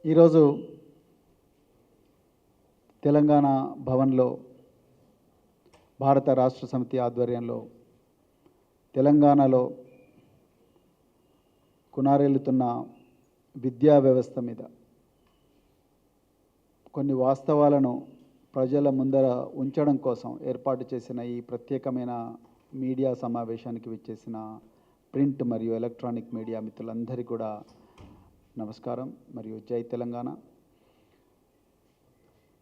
ఈరోజు తెలంగాణ భవన్లో భారత రాష్ట్ర సమితి ఆధ్వర్యంలో తెలంగాణలో కునారెల్లుతున్న విద్యా వ్యవస్థ మీద కొన్ని వాస్తవాలను ప్రజల ముందర ఉంచడం కోసం ఏర్పాటు చేసిన ఈ ప్రత్యేకమైన మీడియా సమావేశానికి విచ్చేసిన ప్రింట్ మరియు ఎలక్ట్రానిక్ మీడియా మిత్రులందరికీ కూడా నమస్కారం మరియు జై తెలంగాణ.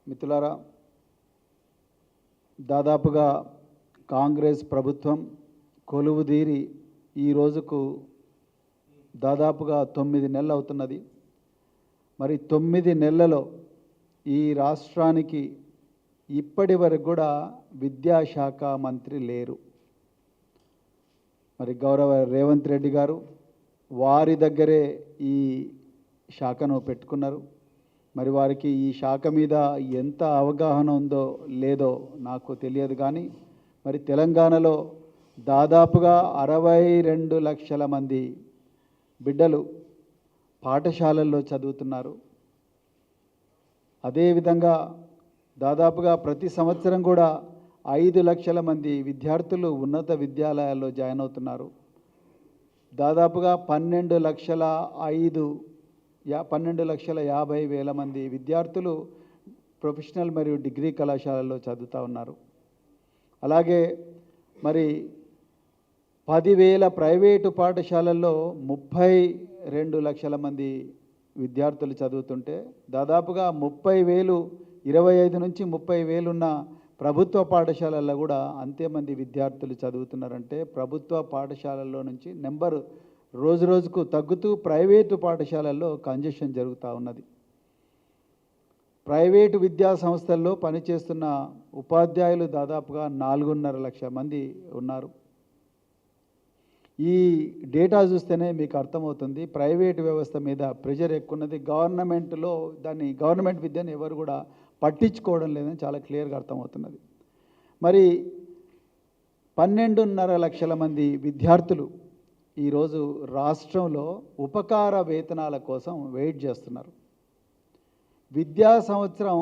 మిత్రులారా, దాదాపుగా కాంగ్రెస్ ప్రభుత్వం కొలువుదీరి ఈ రోజుకు దాదాపుగా 9 నెలలు అవుతున్నది. మరి 9 నెలలలో ఈ రాష్ట్రానికి ఇప్పటి వరకు కూడా విద్యాశాఖ మంత్రి లేరు. మరి గౌరవ రేవంత్ రెడ్డి గారు వారి దగ్గరే ఈ శాఖను పెట్టుకున్నారు. మరి వారికి ఈ శాఖ మీద ఎంత అవగాహన ఉందో లేదో నాకు తెలియదు, కానీ మరి తెలంగాణలో దాదాపుగా 62 లక్షల మంది బిడ్డలు పాఠశాలల్లో చదువుతున్నారు. అదేవిధంగా దాదాపుగా ప్రతి సంవత్సరం కూడా 5 లక్షల మంది విద్యార్థులు ఉన్నత విద్యాలయాల్లో జాయిన్ అవుతున్నారు. దాదాపుగా 12,50,000 మంది విద్యార్థులు ప్రొఫెషనల్ మరియు డిగ్రీ కళాశాలల్లో చదువుతూ ఉన్నారు. అలాగే మరి 10,000 ప్రైవేటు పాఠశాలల్లో 32 లక్షల మంది విద్యార్థులు చదువుతుంటే దాదాపుగా 30,000 25 నుంచి 30,000 ఉన్న ప్రభుత్వ పాఠశాలల్లో కూడా అంతేమంది విద్యార్థులు చదువుతున్నారంటే ప్రభుత్వ పాఠశాలల్లో నుంచి నెంబర్ రోజు రోజుకు తగ్గుతూ ప్రైవేటు పాఠశాలల్లో కంజెషన్ జరుగుతూ ఉన్నది. ప్రైవేటు విద్యా సంస్థల్లో పనిచేస్తున్న ఉపాధ్యాయులు దాదాపుగా 4.5 లక్షల మంది ఉన్నారు. ఈ డేటా చూస్తేనే మీకు అర్థమవుతుంది ప్రైవేటు వ్యవస్థ మీద ప్రెషర్ ఎక్కున్నది. గవర్నమెంట్ విద్యను ఎవరు కూడా పట్టించుకోవడం లేదని చాలా క్లియర్గా అర్థమవుతున్నది. మరి 12.5 లక్షల మంది విద్యార్థులు ఈరోజు రాష్ట్రంలో ఉపకార వేతనాల కోసం వెయిట్ చేస్తున్నారు. విద్యా సంవత్సరం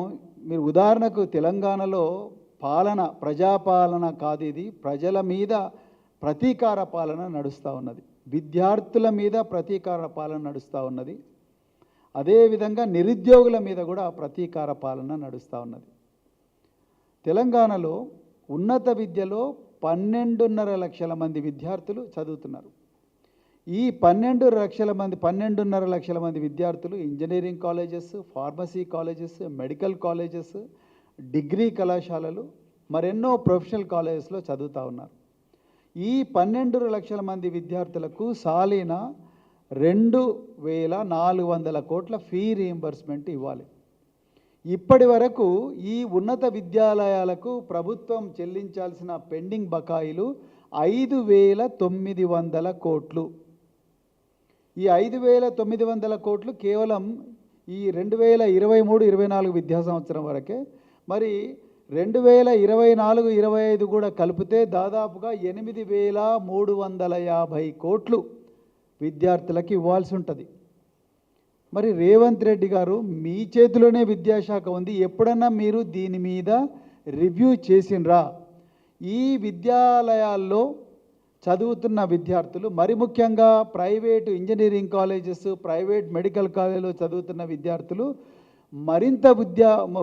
మీరు ఉదాహరణకు తెలంగాణలో ప్రజాపాలన కాదు, ఇది ప్రజల మీద ప్రతీకార పాలన నడుస్తూ ఉన్నది. విద్యార్థుల మీద ప్రతీకార పాలన నడుస్తూ ఉన్నది. అదేవిధంగా నిరుద్యోగుల మీద కూడా ప్రతీకార పాలన నడుస్తూ ఉన్నది. తెలంగాణలో ఉన్నత విద్యలో 12.5 లక్షల మంది విద్యార్థులు చదువుతున్నారు. ఈ 12.5 లక్షల మంది విద్యార్థులు engineering colleges, pharmacy colleges, medical colleges, degree కళాశాలలు, మరెన్నో ప్రొఫెషనల్ కాలేజెస్లో చదువుతూ ఉన్నారు. ఈ 12 లక్షల మంది విద్యార్థులకు సాలీన 2,400 కోట్ల ఫీ రీయింబర్స్మెంట్ ఇవ్వాలి. ఇప్పటి వరకు ఈ ఉన్నత విద్యాలయాలకు ప్రభుత్వం చెల్లించాల్సిన పెండింగ్ బకాయిలు 5,900 కోట్లు. ఈ 5,900 కోట్లు కేవలం ఈ 2023-24 విద్యా సంవత్సరం వరకే. మరి 2024-25 కూడా కలిపితే దాదాపుగా 8,350 కోట్లు విద్యార్థులకు ఇవ్వాల్సి ఉంటుంది. మరి రేవంత్ రెడ్డి గారు మీ చేతిలోనే విద్యాశాఖ ఉంది, ఎప్పుడన్నా మీరు దీని మీద రివ్యూ చేసినరా? ఈ విద్యాలయాల్లో చదువుతున్న విద్యార్థులు, మరి ముఖ్యంగా private engineering colleges, private medical కాలేజీలో చదువుతున్న విద్యార్థులు మరింత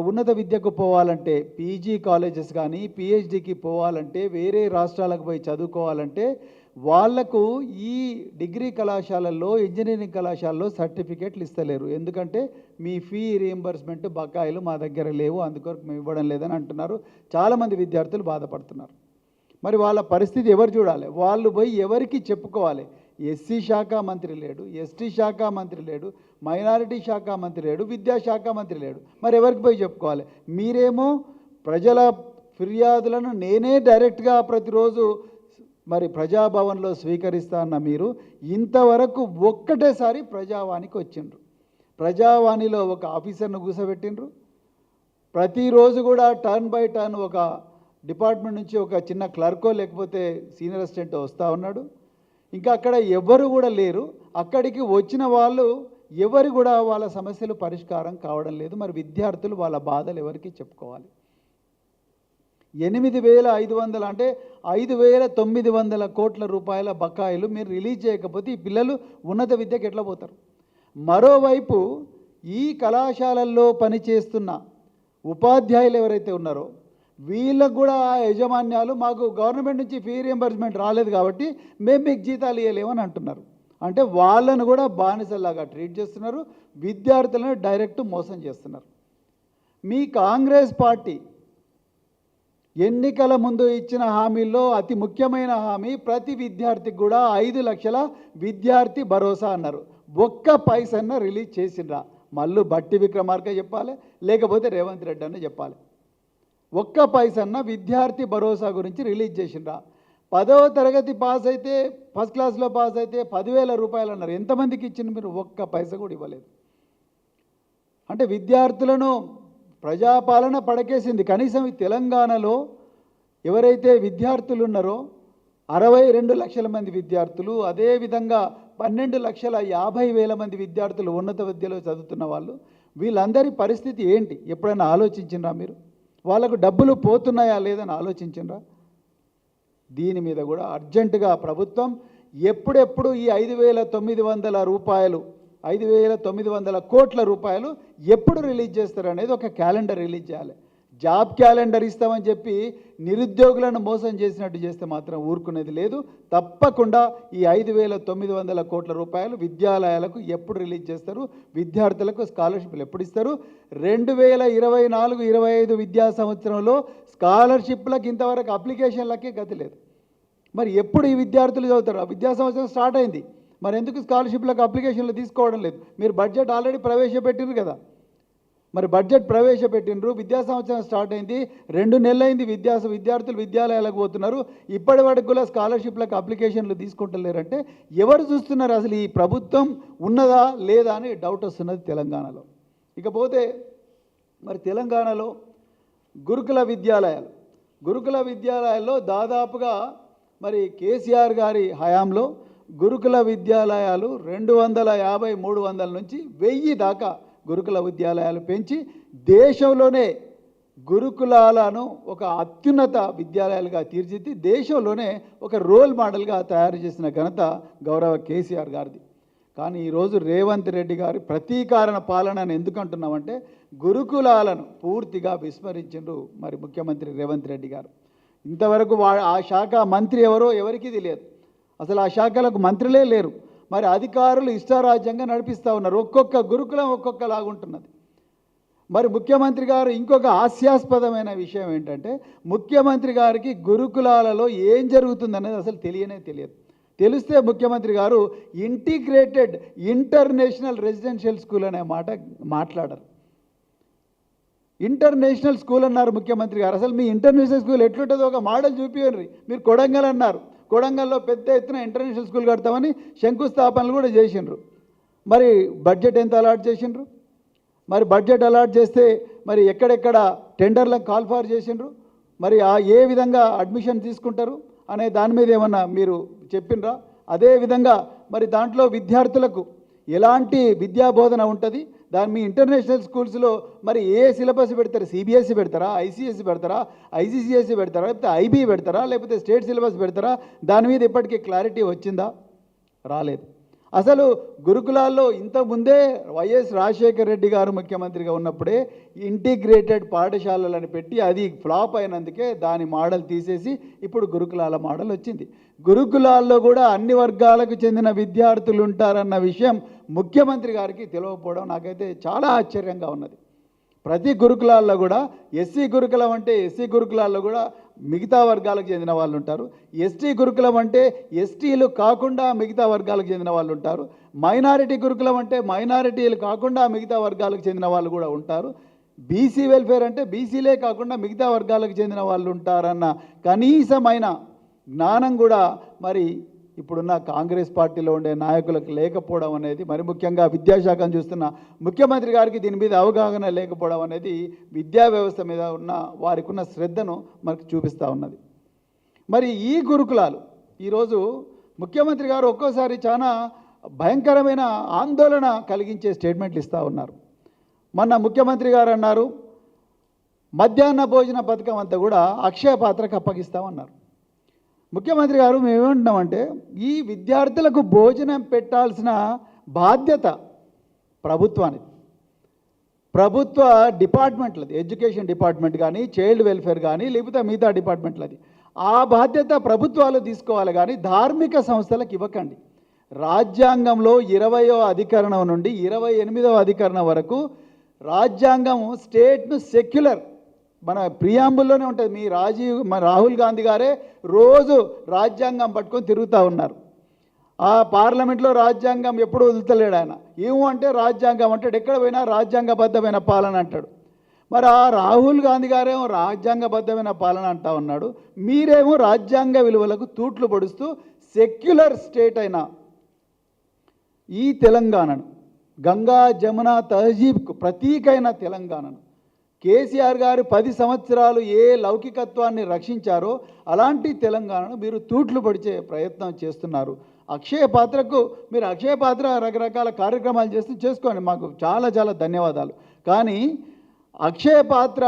ఉన్నత విద్యకు పోవాలంటే, పీజీ కాలేజెస్ కానీ పిహెచ్డికి పోవాలంటే, వేరే రాష్ట్రాలకు పోయి చదువుకోవాలంటే వాళ్లకు ఈ డిగ్రీ కళాశాలల్లో, ఇంజనీరింగ్ కళాశాలలో సర్టిఫికేట్లు ఇస్తలేరు. ఎందుకంటే మీ ఫీ రీయింబర్స్మెంట్ బకాయిలు మా దగ్గర లేవు, అందుకొరకు మేము ఇవ్వడం లేదని అంటున్నారు. చాలామంది విద్యార్థులు బాధపడుతున్నారు. మరి వాళ్ళ పరిస్థితి ఎవరు చూడాలి? వాళ్ళు పోయి ఎవరికి చెప్పుకోవాలి? ఎస్సీ శాఖ మంత్రి లేడు, ఎస్టీ శాఖ మంత్రి లేడు, మైనారిటీ శాఖ మంత్రి లేడు, విద్యాశాఖ మంత్రి లేడు. మరి ఎవరికి పోయి చెప్పుకోవాలి? మీరేమో ప్రజల ఫిర్యాదులను నేనే డైరెక్ట్గా ప్రతిరోజు మరి ప్రజాభవన్లో స్వీకరిస్తా అన్న మీరు ఇంతవరకు ఒక్కటేసారి ప్రజావాణికి వచ్చిండ్రు. ప్రజావాణిలో ఒక ఆఫీసర్ను కూర్చోబెట్టిండ్రు. ప్రతిరోజు కూడా టర్న్ బై టర్న్ ఒక డిపార్ట్మెంట్ నుంచి ఒక చిన్న క్లర్కో లేకపోతే సీనియర్ అసిస్టెంట్ వస్తూ ఉన్నాడు. ఇంకా అక్కడ ఎవ్వరు కూడా లేరు. అక్కడికి వచ్చిన వాళ్ళు ఎవరు కూడా వాళ్ళ సమస్యలు పరిష్కారం కావడం లేదు. మరి విద్యార్థులు వాళ్ళ బాధలు ఎవరికి చెప్పుకోవాలి? 8,500 అంటే 5,900 కోట్ల రూపాయల బకాయిలు మీరు రిలీజ్ చేయకపోతే ఈ పిల్లలు ఉన్నత విద్యకు ఎట్లా పోతారు? మరోవైపు ఈ కళాశాలల్లో పనిచేస్తున్న ఉపాధ్యాయులు ఎవరైతే ఉన్నారో వీళ్ళకు కూడా యజమాన్యాలు మాకు గవర్నమెంట్ నుంచి ఫీ రియంబర్స్మెంట్ రాలేదు కాబట్టి మేము మీకు జీతాలు ఇవ్వలేమని అంటున్నారు. అంటే వాళ్ళను కూడా బానిసల్లాగా ట్రీట్ చేస్తున్నారు, విద్యార్థులను డైరెక్ట్ మోసం చేస్తున్నారు. మీ కాంగ్రెస్ పార్టీ ఎన్నికల ముందు ఇచ్చిన హామీల్లో అతి ముఖ్యమైన హామీ ప్రతి విద్యార్థికి కూడా 5 లక్షల విద్యార్థి భరోసా అన్నారు. ఒక్క పైసన్న రిలీజ్ చేసిండ్రా? మళ్ళీ బట్టి విక్రమార్క చెప్పాలి, లేకపోతే రేవంత్ రెడ్డి అన్న చెప్పాలి. ఒక్క పైసన్న విద్యార్థి భరోసా గురించి రిలీజ్ చేసిండ్రా? 10వ తరగతి పాస్ అయితే, ఫస్ట్ క్లాస్లో పాస్ అయితే 10,000 రూపాయలు అన్నారు. ఎంతమందికి ఇచ్చింది మీరు? ఒక్క పైసా కూడా ఇవ్వలేదు. అంటే విద్యార్థులను ప్రజాపాలన పడకేసింది. కనీసం ఈ తెలంగాణలో ఎవరైతే విద్యార్థులు ఉన్నారో 62 లక్షల మంది విద్యార్థులు, అదేవిధంగా 12,50,000 మంది విద్యార్థులు ఉన్నత విద్యలో చదువుతున్న వాళ్ళు, వీళ్ళందరి పరిస్థితి ఏంటి ఎప్పుడైనా ఆలోచించిండ్రా మీరు? వాళ్ళకు డబ్బులు పోతున్నాయా లేదని ఆలోచించిండ్రా? దీని మీద కూడా అర్జెంటుగా ప్రభుత్వం ఎప్పుడెప్పుడు ఈ 5,900 రూపాయలు 5,900 కోట్ల రూపాయలు ఎప్పుడు రిలీజ్ చేస్తారనేది ఒక క్యాలెండర్ రిలీజ్ చేయాలి. జాబ్ క్యాలెండర్ ఇస్తామని చెప్పి నిరుద్యోగులను మోసం చేసినట్టు చేస్తే మాత్రం ఊరుకునేది లేదు. తప్పకుండా ఈ 5,900 కోట్ల రూపాయలు విద్యాలయాలకు ఎప్పుడు రిలీజ్ చేస్తారు? విద్యార్థులకు స్కాలర్షిప్లు ఎప్పుడు ఇస్తారు? 2024-25 విద్యా సంవత్సరంలో స్కాలర్షిప్లకు ఇంతవరకు అప్లికేషన్లకే గతి లేదు. మరి ఎప్పుడు ఈ విద్యార్థులు చదువుతారు? విద్యా సంవత్సరం స్టార్ట్ అయింది, మరి ఎందుకు స్కాలర్షిప్లకు అప్లికేషన్లు తీసుకోవడం లేదు? మీరు బడ్జెట్ ఆల్రెడీ ప్రవేశపెట్టినారు కదా, మరి బడ్జెట్ ప్రవేశపెట్టినరు, విద్యా సంవత్సరం స్టార్ట్ అయింది, 2 నెలలైంది, విద్యార్థులు విద్యాలయాలకు పోతున్నారు, ఇప్పటి వరకు కూడా స్కాలర్షిప్లకు అప్లికేషన్లు తీసుకుంటలేరంటే ఎవరు చూస్తున్నారు? అసలు ఈ ప్రభుత్వం ఉన్నదా లేదా అని డౌట్ వస్తున్నది తెలంగాణలో. ఇకపోతే మరి తెలంగాణలో గురుకుల విద్యాలయాల్లో దాదాపుగా మరి కేసీఆర్ గారి హయాంలో గురుకుల విద్యాలయాలు 250-300 నుంచి 1000 దాకా గురుకుల విద్యాలయాలు పెంచి దేశంలోనే గురుకులాలను ఒక అత్యున్నత విద్యాలయాలుగా తీర్చిదిద్ది దేశంలోనే ఒక రోల్ మోడల్గా తయారు చేసిన ఘనత గౌరవ కేసీఆర్ గారిది. కానీ ఈరోజు రేవంత్ రెడ్డి గారి ప్రతీకారణ పాలనను ఎందుకు అంటున్నామంటే గురుకులాలను పూర్తిగా విస్మరించిండ్రు మరి ముఖ్యమంత్రి రేవంత్ రెడ్డి గారు. ఇంతవరకు ఆ శాఖ మంత్రి ఎవరో ఎవరికీ తెలియదు, అసలు ఆ శాఖలకు మంత్రులే లేరు. మరి అధికారులు ఇష్టారాజ్యంగా నడిపిస్తూ ఉన్నారు. ఒక్కొక్క గురుకులం ఒక్కొక్కలాగుంటున్నది. మరి ముఖ్యమంత్రి గారు ఇంకొక హాస్యాస్పదమైన విషయం ఏంటంటే ముఖ్యమంత్రి గారికి గురుకులాలలో ఏం జరుగుతుందనేది అసలు తెలియదు. తెలిస్తే ముఖ్యమంత్రి గారు ఇంటిగ్రేటెడ్ ఇంటర్నేషనల్ రెసిడెన్షియల్ స్కూల్ అనే మాట మాట్లాడరు. ఇంటర్నేషనల్ స్కూల్ అన్నారు ముఖ్యమంత్రి గారు. అసలు మీ ఇంటర్నేషనల్ స్కూల్ ఎట్లుంటుందో ఒక మోడల్ చూపించండి. మీరు కొడంగల్ అన్నారు, కొడంగల్లో పెద్ద ఎత్తున ఇంటర్నేషనల్ స్కూల్ కడతామని శంకుస్థాపనలు కూడా చేసిండ్రు. మరి బడ్జెట్ ఎంత అలాట్ చేసిండ్రు? మరి బడ్జెట్ అలాట్ చేస్తే మరి ఎక్కడెక్కడ టెండర్లకు కాల్ ఫార్ చేసిండ్రు? మరి ఏ విధంగా అడ్మిషన్ తీసుకుంటారు అనే దాని మీద ఏమన్నా మీరు చెప్పిండ్రా? అదేవిధంగా మరి దాంట్లో విద్యార్థులకు ఎలాంటి విద్యాబోధన ఉంటుంది? దాని మీ ఇంటర్నేషనల్ స్కూల్స్లో మరి ఏ సిలబస్ పెడతారు? సిబిఎస్ఈ పెడతారా, ఐసిఎస్ఈ పెడతారా, ఐసిసిఎస్ఈ పెడతారా, లేకపోతే ఐబీ పెడతారా, లేకపోతే స్టేట్ సిలబస్ పెడతారా? దాని మీద ఇప్పటికీ క్లారిటీ వచ్చిందా? రాలేదు. అసలు గురుకులాల్లో ఇంతకుముందే వైఎస్ రాజశేఖర రెడ్డి గారు ముఖ్యమంత్రిగా ఉన్నప్పుడే ఇంటిగ్రేటెడ్ పాఠశాలలను పెట్టి అది ఫ్లాప్ అయినందుకే దాని మోడల్ తీసేసి ఇప్పుడు గురుకులాల మోడల్ వచ్చింది. గురుకులాల్లో కూడా అన్ని వర్గాలకు చెందిన విద్యార్థులు ఉంటారన్న విషయం ముఖ్యమంత్రి గారికి తెలియకపోవడం నాకైతే చాలా ఆశ్చర్యంగా ఉన్నది. ప్రతి గురుకులాల్లో కూడా ఎస్సీ గురుకులం అంటే ఎస్సీ గురుకులాల్లో కూడా మిగతా వర్గాలకు చెందిన వాళ్ళు ఉంటారు, ఎస్టీ గురుకులం అంటే ఎస్టీలు కాకుండా మిగతా వర్గాలకు చెందిన వాళ్ళు ఉంటారు, మైనారిటీ గురుకులం అంటే మైనారిటీలు కాకుండా మిగతా వర్గాలకు చెందిన వాళ్ళు కూడా ఉంటారు, బీసీ వెల్ఫేర్ అంటే బీసీలే కాకుండా మిగతా వర్గాలకు చెందిన వాళ్ళు ఉంటారన్న కనీసమైన జ్ఞానం కూడా మరి ఇప్పుడున్న కాంగ్రెస్ పార్టీలో ఉండే నాయకులకు లేకపోవడం అనేది, మరి ముఖ్యంగా విద్యాశాఖను చూస్తున్న ముఖ్యమంత్రి గారికి దీని మీద అవగాహన లేకపోవడం అనేది విద్యా వ్యవస్థ మీద ఉన్న వారికి ఉన్న శ్రద్ధను మనకు చూపిస్తూ ఉన్నది. మరి ఈ గురుకులాలు ఈరోజు ముఖ్యమంత్రి గారు ఒక్కోసారి చాలా భయంకరమైన ఆందోళన కలిగించే స్టేట్మెంట్లు ఇస్తూ ఉన్నారు. మొన్న ముఖ్యమంత్రి గారు అన్నారు మధ్యాహ్న భోజన పథకం అంతా కూడా అక్షయ పాత్రకు అప్పగిస్తామన్నారు. ముఖ్యమంత్రి గారు మేమేమంటున్నామంటే ఈ విద్యార్థులకు భోజనం పెట్టాల్సిన బాధ్యత ప్రభుత్వానికి, ప్రభుత్వ డిపార్ట్మెంట్లది, ఎడ్యుకేషన్ డిపార్ట్మెంట్ కానీ చైల్డ్ వెల్ఫేర్ కానీ లేకపోతే మిగతా డిపార్ట్మెంట్లది. ఆ బాధ్యత ప్రభుత్వాలు తీసుకోవాలి కానీ ధార్మిక సంస్థలకు ఇవ్వకండి. రాజ్యాంగంలో 20వ అధికరణం నుండి 28వ అధికరణం వరకు రాజ్యాంగం స్టేట్ను సెక్యులర్, మన ప్రియాంబుల్లోనే ఉంటుంది. మన రాహుల్ గాంధీ గారే రోజు రాజ్యాంగం పట్టుకొని తిరుగుతూ ఉన్నారు. ఆ పార్లమెంట్లో రాజ్యాంగం ఎప్పుడు వదులుతలేడు ఆయన. ఏమంటే రాజ్యాంగం అంటాడు, ఎక్కడ పోయినా రాజ్యాంగబద్ధమైన పాలన అంటాడు. మరి ఆ రాహుల్ గాంధీ గారేమో రాజ్యాంగబద్ధమైన పాలన అంటా ఉన్నాడు, మీరేమో రాజ్యాంగ విలువలకు తూట్లు పొడుస్తూ సెక్యులర్ స్టేట్ అయిన ఈ తెలంగాణను, గంగా జమున తహజీబ్కు ప్రతీకైన తెలంగాణను కేసీఆర్ గారు 10 సంవత్సరాలు ఏ లౌకికత్వాన్ని రక్షించారో అలాంటి తెలంగాణను మీరు తూట్లు పొడిచే ప్రయత్నం చేస్తున్నారు. అక్షయ పాత్రకు మీరు అక్షయ పాత్ర రకరకాల కార్యక్రమాలు చేసుకోండి, మాకు చాలా చాలా ధన్యవాదాలు. కానీ అక్షయ పాత్ర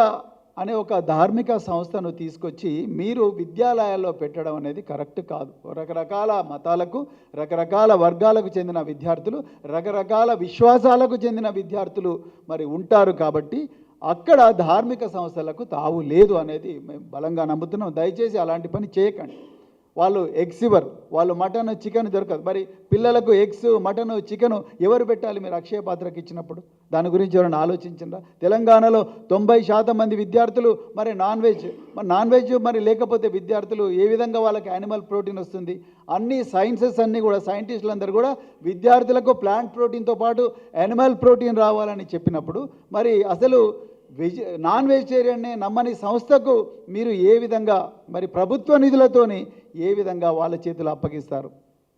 అనే ఒక ధార్మిక సంస్థను తీసుకొచ్చి మీరు విద్యాలయాల్లో పెట్టడం అనేది కరెక్ట్ కాదు. రకరకాల మతాలకు, రకరకాల వర్గాలకు చెందిన విద్యార్థులు, రకరకాల విశ్వాసాలకు చెందిన విద్యార్థులు మరి ఉంటారు. కాబట్టి అక్కడ ధార్మిక సంస్థలకు తావు లేదు అనేది మేము బలంగా నమ్ముతున్నాం. దయచేసి అలాంటి పని చేయకండి. వాళ్ళు ఎగ్స్ ఇవ్వరు, వాళ్ళు మటన్ చికెన్ దొరకదు. మరి పిల్లలకు ఎగ్స్ మటన్ చికెన్ ఎవరు పెట్టాలి మీరు అక్షయ పాత్రకి ఇచ్చినప్పుడు? దాని గురించి ఎవరైనా ఆలోచించిందా? తెలంగాణలో 90% మంది విద్యార్థులు మరి నాన్ వెజ్ మరి లేకపోతే విద్యార్థులు ఏ విధంగా వాళ్ళకి యానిమల్ ప్రోటీన్ వస్తుంది? అన్ని సైన్సెస్ అన్నీ కూడా సైంటిస్టులందరూ కూడా విద్యార్థులకు ప్లాంట్ ప్రోటీన్తో పాటు యానిమల్ ప్రోటీన్ రావాలని చెప్పినప్పుడు మరి అసలు నాన్ వెజిటేరియన్నే నమ్మని సంస్థకు మీరు ఏ విధంగా మరి ప్రభుత్వ నిధులతోని ఏ విధంగా వాళ్ళ చేతులు అప్పగిస్తారు?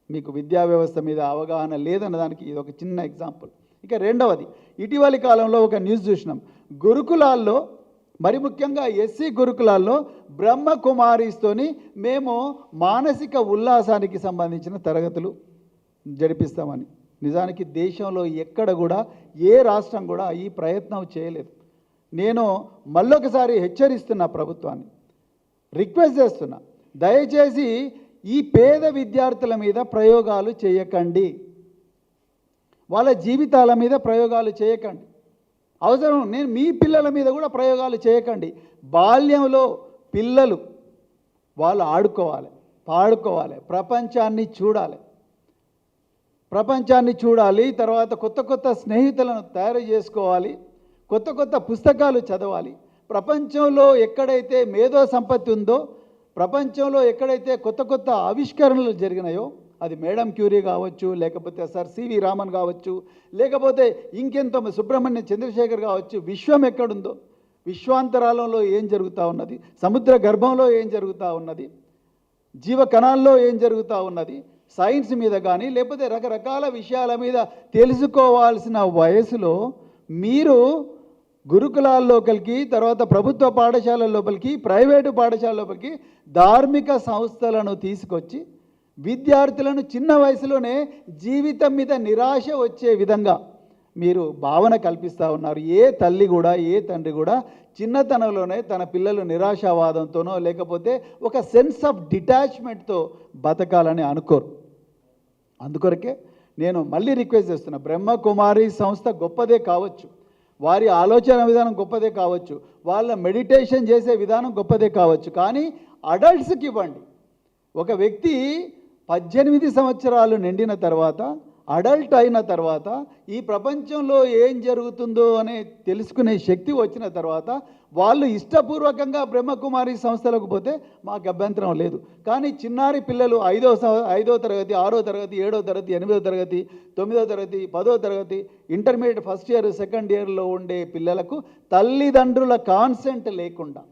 మీకు విద్యా వ్యవస్థ మీద అవగాహన లేదన్న దానికి ఇది ఒక చిన్న ఎగ్జాంపుల్. ఇక రెండవది, ఇటీవలి కాలంలో ఒక న్యూస్ చూసినాం. గురుకులాల్లో మరి ముఖ్యంగా ఎస్సీ గురుకులాల్లో బ్రహ్మకుమారిస్తోని మేము మానసిక ఉల్లాసానికి సంబంధించిన తరగతులు జరిపిస్తామని. నిజానికి దేశంలో ఎక్కడ కూడా ఏ రాష్ట్రం కూడా ఈ ప్రయత్నం చేయలేదు. నేను మళ్ళొకసారి హెచ్చరిస్తున్నా, ప్రభుత్వాన్ని రిక్వెస్ట్ చేస్తున్నా, దయచేసి ఈ పేద విద్యార్థుల మీద ప్రయోగాలు చేయకండి, వాళ్ళ జీవితాల మీద ప్రయోగాలు చేయకండి. అవసరం నేను మీ పిల్లల మీద కూడా ప్రయోగాలు చేయకండి. బాల్యంలో పిల్లలు వాళ్ళు ఆడుకోవాలి, పాడుకోవాలి, ప్రపంచాన్ని చూడాలి, తర్వాత కొత్త కొత్త స్నేహితులను తయారు చేసుకోవాలి, కొత్త కొత్త పుస్తకాలు చదవాలి. ప్రపంచంలో ఎక్కడైతే మేధో సంపత్తి ఉందో, ప్రపంచంలో ఎక్కడైతే కొత్త కొత్త ఆవిష్కరణలు జరిగినాయో, అది మేడం క్యూరీ కావచ్చు, లేకపోతే సర్ సివి రామన్ కావచ్చు, లేకపోతే ఇంకెంతో సుబ్రహ్మణ్య చంద్రశేఖర్ కావచ్చు, విశ్వం ఎక్కడుందో, విశ్వాంతరాలంలో ఏం జరుగుతూ ఉన్నది, సముద్ర గర్భంలో ఏం జరుగుతూ ఉన్నది, జీవ కణాల్లో ఏం జరుగుతూ ఉన్నది, సైన్స్ మీద కానీ లేకపోతే రకరకాల విషయాల మీద తెలుసుకోవాల్సిన వయసులో మీరు గురుకులాల లోపలికి, తర్వాత ప్రభుత్వ పాఠశాలల లోపలికి, ప్రైవేటు పాఠశాల లోపలికి ధార్మిక సంస్థలను తీసుకొచ్చి విద్యార్థులను చిన్న వయసులోనే జీవితం మీద నిరాశ వచ్చే విధంగా మీరు భావన కల్పిస్తూ ఉన్నారు. ఏ తల్లి కూడా, ఏ తండ్రి కూడా చిన్నతనంలోనే తన పిల్లలు నిరాశావాదంతోనో లేకపోతే ఒక సెన్స్ ఆఫ్ డిటాచ్మెంట్తో బతకాలని అనుకోరు. అందుకొరకే నేను మళ్ళీ రిక్వెస్ట్ చేస్తున్నా, బ్రహ్మకుమారి సంస్థ గొప్పదే కావచ్చు, వారి ఆలోచన విధానం గొప్పదే కావచ్చు, వాళ్ళ మెడిటేషన్ చేసే విధానం గొప్పదే కావచ్చు, కానీ అడల్ట్స్కి ఇవ్వండి. ఒక వ్యక్తి 18 సంవత్సరాలు నిండిన తర్వాత, అడల్ట్ అయిన తర్వాత, ఈ ప్రపంచంలో ఏం జరుగుతుందో అనే తెలుసుకునే శక్తి వచ్చిన తర్వాత వాళ్ళు ఇష్టపూర్వకంగా బ్రహ్మకుమారి సంస్థలకు పోతే మాకు అభ్యంతరం లేదు. కానీ చిన్నారి పిల్లలు 5వ తరగతి, 6వ తరగతి, 7వ తరగతి, 8వ తరగతి, 9వ తరగతి, 10వ తరగతి, ఇంటర్మీడియట్ ఫస్ట్ ఇయర్, సెకండ్ ఇయర్లో ఉండే పిల్లలకు తల్లిదండ్రుల కాన్సెంట్ లేకుండా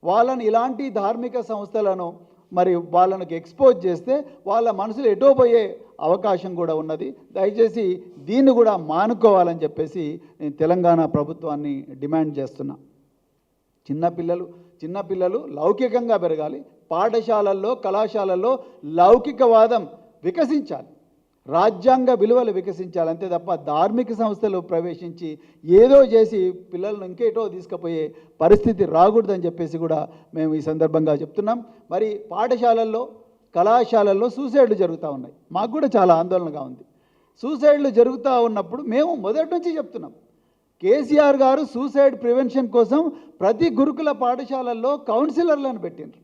వాళ్ళని ఇలాంటి ధార్మిక సంస్థలను మరి వాళ్ళను ఎక్స్పోజ్ చేస్తే వాళ్ళ మనసులు ఎటో పోయే అవకాశం కూడా ఉన్నది. దయచేసి దీన్ని కూడా మానుకోవాలని చెప్పేసి నేను తెలంగాణ ప్రభుత్వాన్ని డిమాండ్ చేస్తున్నా. చిన్నపిల్లలు లౌకికంగా పెరగాలి. పాఠశాలల్లో, కళాశాలల్లో లౌకికవాదం వికసించాలి. రాజ్యాంగ విలువలు వికసించాలి, అంతే తప్ప ధార్మిక సంస్థలు ప్రవేశించి ఏదో చేసి పిల్లలను ఇంకేటో తీసుకుపోయే పరిస్థితి రాకూడదని చెప్పేసి కూడా మేము ఈ సందర్భంగా చెప్తున్నాం. మరి పాఠశాలల్లో కళాశాలల్లో సూసైడ్లు జరుగుతూ ఉన్నాయి. మాకు కూడా చాలా ఆందోళనగా ఉంది. సూసైడ్లు జరుగుతూ ఉన్నప్పుడు మేము మొదటి నుంచి చెప్తున్నాం, కేసీఆర్ గారు సూసైడ్ ప్రివెన్షన్ కోసం ప్రతి గురుకుల పాఠశాలల్లో కౌన్సిలర్లను పెట్టిండ్రు.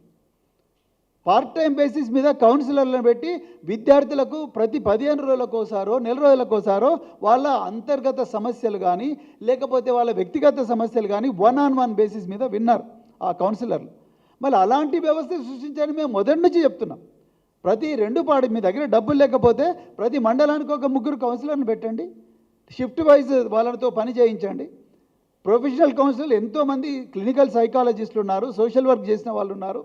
పార్ట్ టైం బేసిస్ మీద కౌన్సిలర్లను పెట్టి విద్యార్థులకు ప్రతి 15 రోజులకోసారో నెల రోజులకోసారో వాళ్ళ అంతర్గత సమస్యలు కానీ లేకపోతే వాళ్ళ వ్యక్తిగత సమస్యలు కానీ 1-on-1 బేసిస్ మీద విన్నారు ఆ కౌన్సిలర్లు. మళ్ళీ అలాంటి వ్యవస్థ సృష్టించాలని మేము మొదటి నుంచి చెప్తున్నాం. ప్రతి 2 పాడి మీ దగ్గర డబ్బులు లేకపోతే ప్రతి మండలానికి ఒక 3 కౌన్సిలర్ని పెట్టండి, షిఫ్ట్ వైజ్ వాళ్ళతో పని చేయించండి. ప్రొఫెషనల్ కౌన్సిలర్లు ఎంతోమంది క్లినికల్ సైకాలజిస్టులు ఉన్నారు, సోషల్ వర్క్ చేసిన వాళ్ళు ఉన్నారు,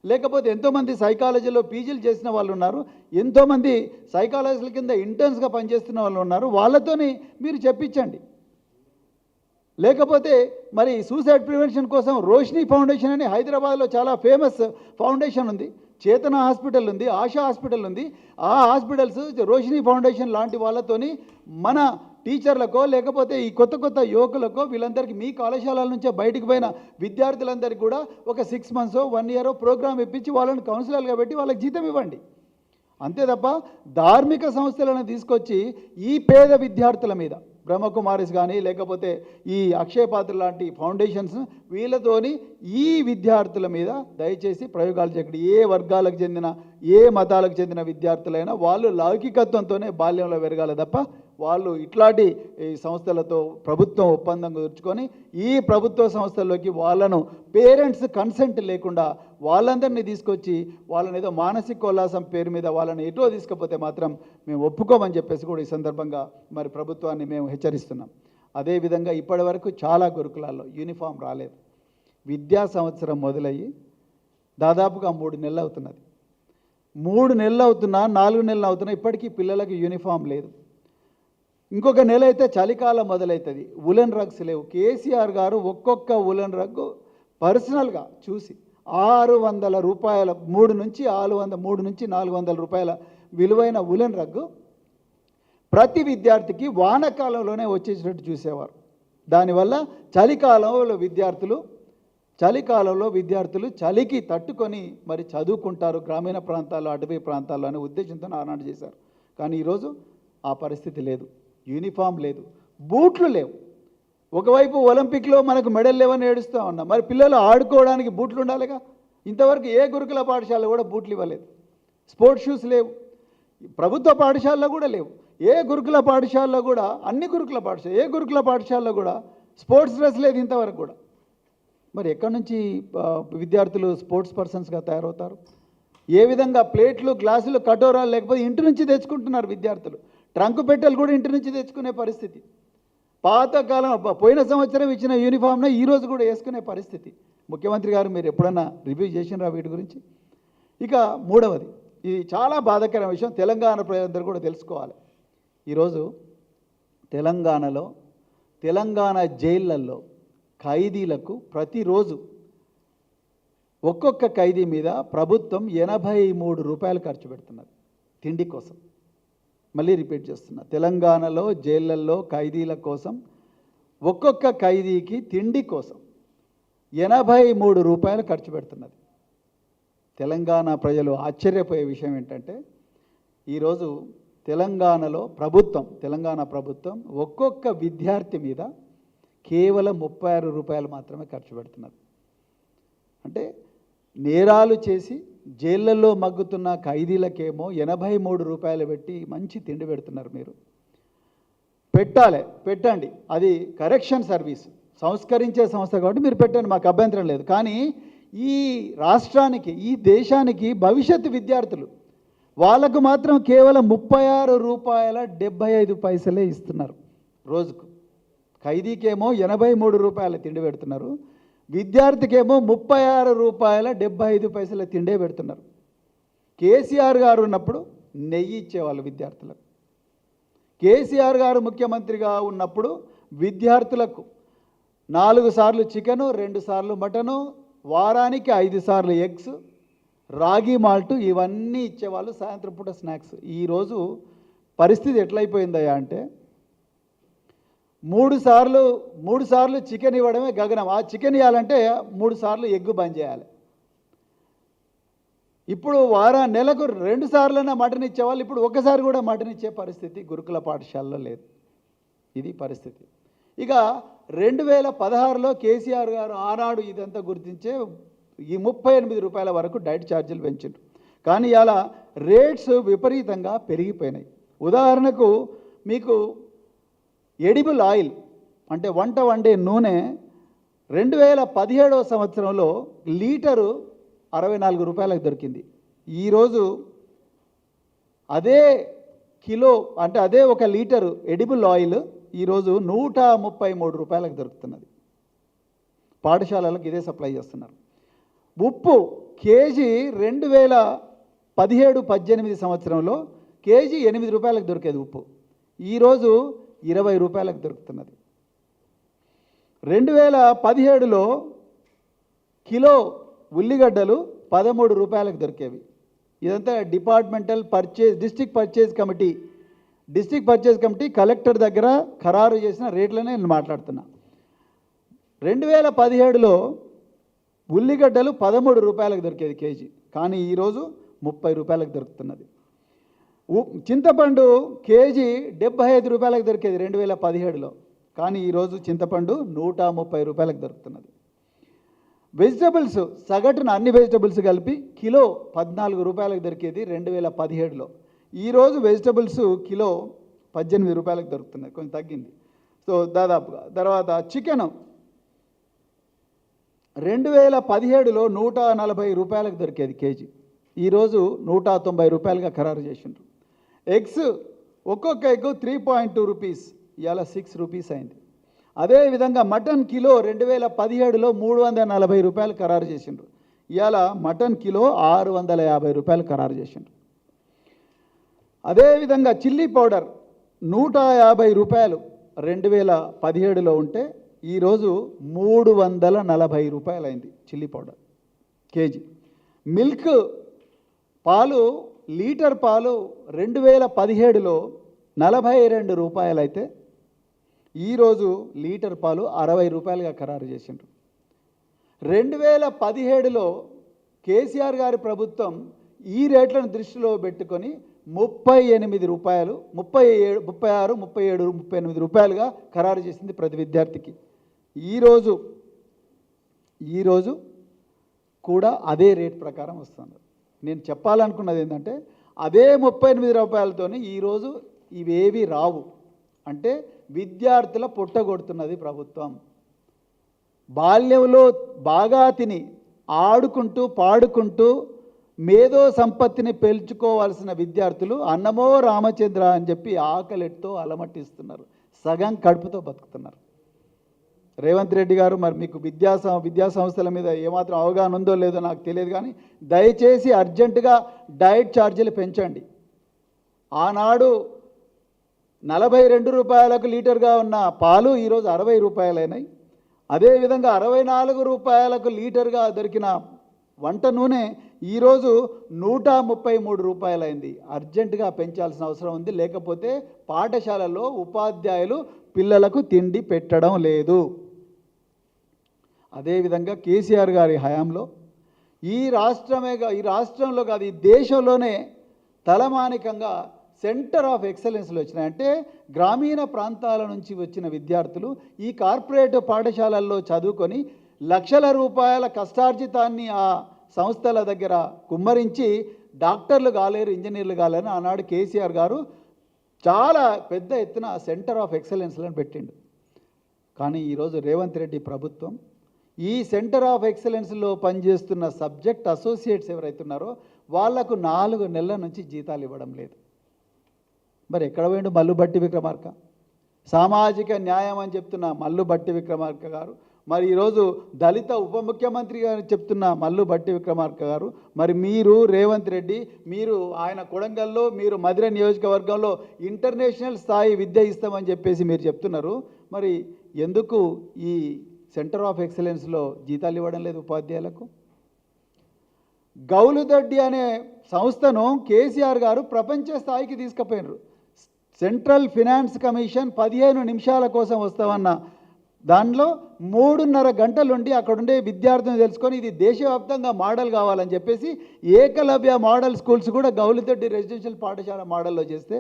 లేకపోతే ఎంతోమంది సైకాలజీలో పీజీలు చేసిన వాళ్ళు ఉన్నారు, ఎంతోమంది సైకాలజీల కింద ఇంటర్న్స్గా పనిచేస్తున్న వాళ్ళు ఉన్నారు. వాళ్ళతోని మీరు చెప్పించండి. లేకపోతే మరి సూసైడ్ ప్రివెన్షన్ కోసం రోషిని ఫౌండేషన్ అని హైదరాబాద్లో చాలా ఫేమస్ ఫౌండేషన్ ఉంది, చేతన హాస్పిటల్ ఉంది, ఆశా హాస్పిటల్ ఉంది. ఆ హాస్పిటల్స్ రోషిని ఫౌండేషన్ లాంటి వాళ్ళతోని మన టీచర్లకో లేకపోతే ఈ కొత్త కొత్త యువకులకో వీళ్ళందరికీ మీ కళాశాలల నుంచే బయటికి పోయిన విద్యార్థులందరికీ కూడా ఒక 6 months 1 year ప్రోగ్రామ్ ఇప్పించి వాళ్ళని కౌన్సిలర్గా పెట్టి వాళ్ళకి జీతం ఇవ్వండి. అంతే తప్ప ధార్మిక సంస్థలను తీసుకొచ్చి ఈ పేద విద్యార్థుల మీద బ్రహ్మకుమారిస్ కానీ లేకపోతే ఈ అక్షయ పాత్ర లాంటి ఫౌండేషన్స్ వీళ్ళతోని ఈ విద్యార్థుల మీద దయచేసి ప్రయోగాలు చేయకండి. ఏ వర్గాలకు చెందిన ఏ మతాలకు చెందిన విద్యార్థులైనా వాళ్ళు లౌకికత్వంతోనే బాల్యంలో పెరగాలి తప్ప వాళ్ళు ఇట్లాంటి సంస్థలతో ప్రభుత్వం ఒప్పందం కుదుర్చుకొని ఈ ప్రభుత్వ సంస్థల్లోకి వాళ్ళను పేరెంట్స్ కన్సెంట్ లేకుండా వాళ్ళందరినీ తీసుకొచ్చి వాళ్ళని ఏదో మానసికోల్లాసం పేరు మీద వాళ్ళని ఎటో తీసుకపోతే మాత్రం మేము ఒప్పుకోమని చెప్పేసి కూడా ఈ సందర్భంగా మరి ప్రభుత్వాన్ని మేము హెచ్చరిస్తున్నాం. అదేవిధంగా ఇప్పటి వరకు చాలా గురుకులాల్లో యూనిఫామ్ రాలేదు. విద్యా సంవత్సరం మొదలయ్యి దాదాపుగా 3 నెలలు అవుతున్నది. 3 నెలలు అవుతున్నా 4 నెలలు అవుతున్నా ఇప్పటికీ పిల్లలకు యూనిఫామ్ లేదు. ఇంకొక నెల అయితే చలికాలం మొదలవుతుంది, ఉలెన్ రగ్స్ లేవు. కేసీఆర్ గారు ఒక్కొక్క ఉలెన్ రగ్గు పర్సనల్గా చూసి 600 రూపాయల 3 నుంచి 400 రూపాయల విలువైన ఉలెన్ రగ్గు ప్రతి విద్యార్థికి వానకాలంలోనే వచ్చేసినట్టు చూసేవారు. దానివల్ల చలికాలంలో విద్యార్థులు చలికి తట్టుకొని మరి చదువుకుంటారు గ్రామీణ ప్రాంతాల్లో అటవీ ప్రాంతాల్లో అనే ఉద్దేశంతో ఆనాడు చేశారు. కానీ ఈరోజు ఆ పరిస్థితి లేదు. యూనిఫామ్ లేదు, బూట్లు లేవు. ఒకవైపు ఒలింపిక్లో మనకు మెడల్ లేవని ఏడుస్తూ ఉన్నాం, మరి పిల్లలు ఆడుకోవడానికి బూట్లు ఉండాలిగా. ఇంతవరకు ఏ గురుకుల పాఠశాల కూడా బూట్లు ఇవ్వలేదు. స్పోర్ట్స్ షూస్ లేవు, ప్రభుత్వ పాఠశాలలో కూడా లేవు. ఏ గురుకుల పాఠశాలలో కూడా ఏ గురుకుల పాఠశాలలో కూడా స్పోర్ట్స్ డ్రెస్ లేదు ఇంతవరకు కూడా. మరి ఎక్కడి నుంచి విద్యార్థులు స్పోర్ట్స్ పర్సన్స్గా తయారవుతారు? ఏ విధంగా ప్లేట్లు గ్లాసులు కటోరాలు లేకపోతే ఇంటి నుంచి తెచ్చుకుంటున్నారు విద్యార్థులు. ట్రంక్ పెట్టెలు కూడా ఇంటి నుంచి తెచ్చుకునే పరిస్థితి. పాతకాలం పోయిన సంవత్సరం ఇచ్చిన యూనిఫామ్నే ఈరోజు కూడా వేసుకునే పరిస్థితి. ముఖ్యమంత్రి గారు మీరు ఎప్పుడన్నా రివ్యూ చేసినారా వీటి గురించి? ఇక మూడవది, ఇది చాలా బాధాకరమైన విషయం, తెలంగాణ ప్రజలందరూ కూడా తెలుసుకోవాలి. ఈరోజు తెలంగాణ జైళ్ళల్లో ఖైదీలకు ప్రతిరోజు ఒక్కొక్క ఖైదీ మీద ప్రభుత్వం 83 రూపాయలు ఖర్చు పెడుతున్నది తిండి కోసం. మళ్ళీ రిపీట్ చేస్తున్నా, తెలంగాణలో జైళ్ళల్లో ఖైదీల కోసం ఒక్కొక్క ఖైదీకి తిండి కోసం 83 రూపాయలు ఖర్చు పెడుతున్నది. తెలంగాణ ప్రజలు ఆశ్చర్యపోయే విషయం ఏంటంటే ఈరోజు తెలంగాణ ప్రభుత్వం ఒక్కొక్క విద్యార్థి మీద కేవలం 36 రూపాయలు మాత్రమే ఖర్చు పెడుతున్నది. అంటే నేరాలు చేసి జైళ్ళల్లో మగ్గుతున్న ఖైదీలకేమో 83 రూపాయలు పెట్టి మంచి తిండి పెడుతున్నారు. మీరు పెట్టండి, అది కరెక్షన్ సర్వీస్ సంస్కరించే సంస్థ కాబట్టి మీరు పెట్టండి, మాకు అభ్యంతరం లేదు. కానీ ఈ రాష్ట్రానికి ఈ దేశానికి భవిష్యత్తు విద్యార్థులు వాళ్ళకు మాత్రం కేవలం 36 రూపాయల 75 పైసలే ఇస్తున్నారు రోజుకు. ఖైదీకేమో 83 రూపాయల తిండి పెడుతున్నారు, విద్యార్థికేమో 36 రూపాయల 75 పైసల తిండే పెడుతున్నారు. కేసీఆర్ గారు ఉన్నప్పుడు నెయ్యి ఇచ్చేవాళ్ళు విద్యార్థులకు. కేసీఆర్ గారు ముఖ్యమంత్రిగా ఉన్నప్పుడు విద్యార్థులకు 4 సార్లు చికెను, 2 సార్లు మటను, వారానికి 5 సార్లు ఎగ్స్, రాగి మాల్టు ఇవన్నీ ఇచ్చేవాళ్ళు, సాయంత్రం పూట స్నాక్స్. ఈరోజు పరిస్థితి ఎట్లయిపోయిందయ్యా అంటే మూడు సార్లు చికెన్ ఇవ్వడమే గగనం. ఆ చికెన్ ఇవ్వాలంటే 3 సార్లు ఎగ్గు బంద్ చేయాలి. ఇప్పుడు నెలకు 2 సార్లైనా మటన్ ఇచ్చేవాళ్ళు ఇప్పుడు ఒక్కసారి కూడా మటన్ ఇచ్చే పరిస్థితి గురుకుల పాఠశాలలో లేదు. ఇది పరిస్థితి. ఇక 2016లో కేసీఆర్ గారు ఆనాడు ఇదంతా గుర్తించే ఈ 38 రూపాయల వరకు డైట్ ఛార్జీలు పెంచారు. కానీ ఇలా రేట్స్ విపరీతంగా పెరిగిపోయినాయి. ఉదాహరణకు మీకు ఎడిబుల్ ఆయిల్ అంటే వంట వండే నూనె 2017వ సంవత్సరంలో లీటరు 64 రూపాయలకు దొరికింది. ఈరోజు అదే కిలో అంటే అదే 1 లీటరు ఎడిబుల్ ఆయిల్ ఈరోజు 133 రూపాయలకు దొరుకుతున్నది. పాఠశాలలకు ఇదే సప్లై చేస్తున్నారు. ఉప్పు కేజీ 2017-18 సంవత్సరంలో కేజీ 8 రూపాయలకు దొరికేది ఉప్పు, ఈరోజు 20 రూపాయలకు దొరుకుతున్నది. 2017లో కిలో ఉల్లిగడ్డలు 13 రూపాయలకు దొరికేవి. ఇదంతా డిస్ట్రిక్ట్ పర్చేజ్ కమిటీ కలెక్టర్ దగ్గర ఖరారు చేసిన రేట్లనే నేను మాట్లాడుతున్నా. 2017లో ఉల్లిగడ్డలు 13 రూపాయలకు దొరికేది కేజీ, కానీ ఈరోజు 30 రూపాయలకు దొరుకుతున్నది. చింతపండు కేజీ 75 రూపాయలకు దొరికేది 2017లో, కానీ ఈరోజు చింతపండు 130 రూపాయలకు దొరుకుతున్నది. వెజిటబుల్స్ సగటున అన్ని వెజిటబుల్స్ కలిపి కిలో 14 రూపాయలకు దొరికేది 2017లో, ఈరోజు వెజిటబుల్స్ కిలో 18 రూపాయలకు దొరుకుతున్నది, కొంచెం తగ్గింది. సో దాదాపుగా. తర్వాత చికెన్ 2017లో 140 రూపాయలకు దొరికేది కేజీ, ఈరోజు 190 రూపాయలుగా ఖరారు చేసిండ్రు. ఎగ్స్ ఒక్కొక్క ఎగ్ 3.2 రూపీస్, ఇవాళ 6 రూపీస్ అయింది. అదేవిధంగా మటన్ కిలో 2017లో 340 రూపాయలు ఖరారు చేసిండ్రు, ఇవాళ మటన్ కిలో 650 రూపాయలు ఖరారు చేసిండ్రు. అదేవిధంగా చిల్లీ పౌడర్ 150 రూపాయలు 2017లో ఉంటే ఈరోజు 340 రూపాయలు అయింది చిల్లీ పౌడర్ కేజీ. మిల్క్ పాలు లీటర్ పాలు 2017లో 42 రూపాయలు అయితే ఈరోజు లీటర్ పాలు 60 రూపాయలుగా ఖరారు చేసిండ్రు. 2017లో కేసీఆర్ గారి ప్రభుత్వం ఈ రేట్లను దృష్టిలో పెట్టుకొని 38 రూపాయలు 36, 37, 38 రూపాయలుగా ఖరారు చేసింది ప్రతి విద్యార్థికి. ఈరోజు కూడా అదే రేట్ ప్రకారం వస్తుంది. నేను చెప్పాలనుకున్నది ఏంటంటే అదే 38 రూపాయలతోని ఈరోజు ఇవేవి రావు. అంటే విద్యార్థుల పొట్టగొడుతున్నది ప్రభుత్వం. బాల్యంలో బాగా తిని ఆడుకుంటూ పాడుకుంటూ మేధో సంపత్తిని పెంచుకోవాల్సిన విద్యార్థులు అన్నమో రామచంద్ర అని చెప్పి ఆకలితో అలమటిస్తున్నారు, సగం కడుపుతో బతుకుతున్నారు. రేవంత్ రెడ్డి గారు, మరి మీకు విద్యా సంస్థల మీద ఏమాత్రం అవగాహన ఉందో లేదో నాకు తెలియదు, కానీ దయచేసి అర్జెంటుగా డైట్ ఛార్జీలు పెంచండి. ఆనాడు 42 రూపాయలకు లీటర్గా ఉన్న పాలు ఈరోజు 60 రూపాయలైనాయి. అదేవిధంగా 64 రూపాయలకు లీటర్గా దొరికిన వంట నూనె ఈరోజు 133 రూపాయలైంది. అర్జెంటుగా పెంచాల్సిన అవసరం ఉంది, లేకపోతే పాఠశాలలో ఉపాధ్యాయులు పిల్లలకు తిండి పెట్టడం లేదు. అదేవిధంగా కేసీఆర్ గారి హయాంలో ఈ రాష్ట్రంలో కాదు ఈ దేశంలోనే తలమానికంగా సెంటర్ ఆఫ్ ఎక్సలెన్స్లు వచ్చినాయి. అంటే గ్రామీణ ప్రాంతాల నుంచి వచ్చిన విద్యార్థులు ఈ కార్పొరేట్ పాఠశాలల్లో చదువుకొని లక్షల రూపాయల కష్టార్జితాన్ని ఆ సంస్థల దగ్గర కుమ్మరించి డాక్టర్లు కాలేరు, ఇంజనీర్లు కాలేరు. ఆనాడు కేసీఆర్ గారు చాలా పెద్ద ఎత్తున సెంటర్ ఆఫ్ ఎక్సలెన్స్లను పెట్టిండు. కానీ ఈరోజు రేవంత్ రెడ్డి ప్రభుత్వం ఈ సెంటర్ ఆఫ్ ఎక్సలెన్స్లో పనిచేస్తున్న సబ్జెక్ట్ అసోసియేట్స్ ఎవరైతే ఉన్నారో వాళ్లకు 4 నెలల నుంచి జీతాలు ఇవ్వడం లేదు. మరి ఎక్కడ పోయిండు మల్లు భట్టి విక్రమార్క? సామాజిక న్యాయం అని చెప్తున్న మల్లు భట్టి విక్రమార్క గారు, మరి ఈరోజు దళిత ఉప ముఖ్యమంత్రి గారు చెప్తున్న మల్లు భట్టి విక్రమార్క గారు, మరి మీరు రేవంత్ రెడ్డి, మీరు ఆయన కొడంగల్లో, మీరు మధుర నియోజకవర్గంలో ఇంటర్నేషనల్ స్థాయి విద్య ఇస్తామని చెప్పేసి మీరు చెప్తున్నారు. మరి ఎందుకు ఈ సెంటర్ ఆఫ్ ఎక్సలెన్స్లో జీతాలు ఇవ్వడం లేదు ఉపాధ్యాయులకు? గౌలుదొడ్డి అనే సంస్థను కేసీఆర్ గారు ప్రపంచ స్థాయికి తీసుకుపోయినారు. సెంట్రల్ ఫినాన్స్ కమిషన్ 15 నిమిషాల కోసం వస్తామన్న దానిలో 3.5 గంటలుండి అక్కడుండే విద్యార్థులను తెలుసుకొని ఇది దేశవ్యాప్తంగా మోడల్ కావాలని చెప్పేసి ఏకలవ్య మోడల్ స్కూల్స్ కూడా గౌలిదొడ్డి రెసిడెన్షియల్ పాఠశాల మోడల్లో చేస్తే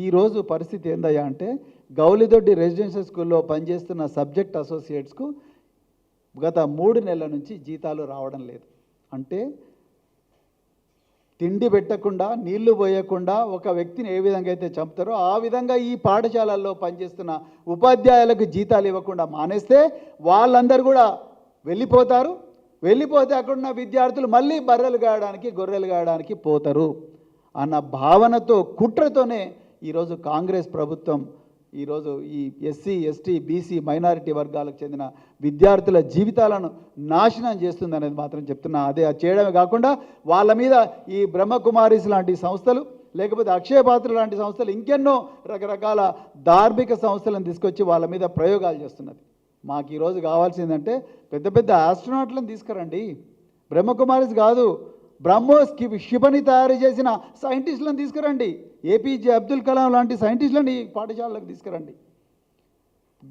ఈరోజు పరిస్థితి ఏందయ్యా అంటే గౌలిదొడ్డి రెసిడెన్షియల్ స్కూల్లో పనిచేస్తున్న సబ్జెక్ట్ అసోసియేట్స్కు గత 3 నెలల నుంచి జీతాలు రావడం లేదు. అంటే తిండి పెట్టకుండా నీళ్లు పోయకుండా ఒక వ్యక్తిని ఏ విధంగా అయితే చంపుతారో ఆ విధంగా ఈ పాఠశాలల్లో పనిచేస్తున్న ఉపాధ్యాయులకు జీతాలు ఇవ్వకుండా మానేస్తే వాళ్ళందరూ కూడా వెళ్ళిపోతారు. వెళ్ళిపోతే అక్కడున్న విద్యార్థులు మళ్ళీ బర్రెలు గాయడానికి గొర్రెలు గాయడానికి పోతారు అన్న భావనతో కుట్రతోనే ఈరోజు కాంగ్రెస్ ప్రభుత్వం ఈరోజు ఈ ఎస్సీ ఎస్టీ బీసీ మైనారిటీ వర్గాలకు చెందిన విద్యార్థుల జీవితాలను నాశనం చేస్తుంది అనేది మాత్రం చెప్తున్నా. అదే చేయడమే కాకుండా వాళ్ళ మీద ఈ బ్రహ్మకుమారీస్ లాంటి సంస్థలు లేకపోతే అక్షయపాత్ర లాంటి సంస్థలు ఇంకెన్నో రకరకాల ధార్మిక సంస్థలను తీసుకొచ్చి వాళ్ళ మీద ప్రయోగాలు చేస్తున్నది. మాకు ఈరోజు కావాల్సిందంటే పెద్ద పెద్ద ఆస్ట్రోనాట్లను తీసుకురండి, బ్రహ్మకుమారీస్ కాదు, బ్రహ్మోస్ క్షిపణి తయారు చేసిన సైంటిస్టులను తీసుకురండి, ఏపీజే అబ్దుల్ కలాం లాంటి సైంటిస్టులను ఈ పాఠశాలకు తీసుకురండి,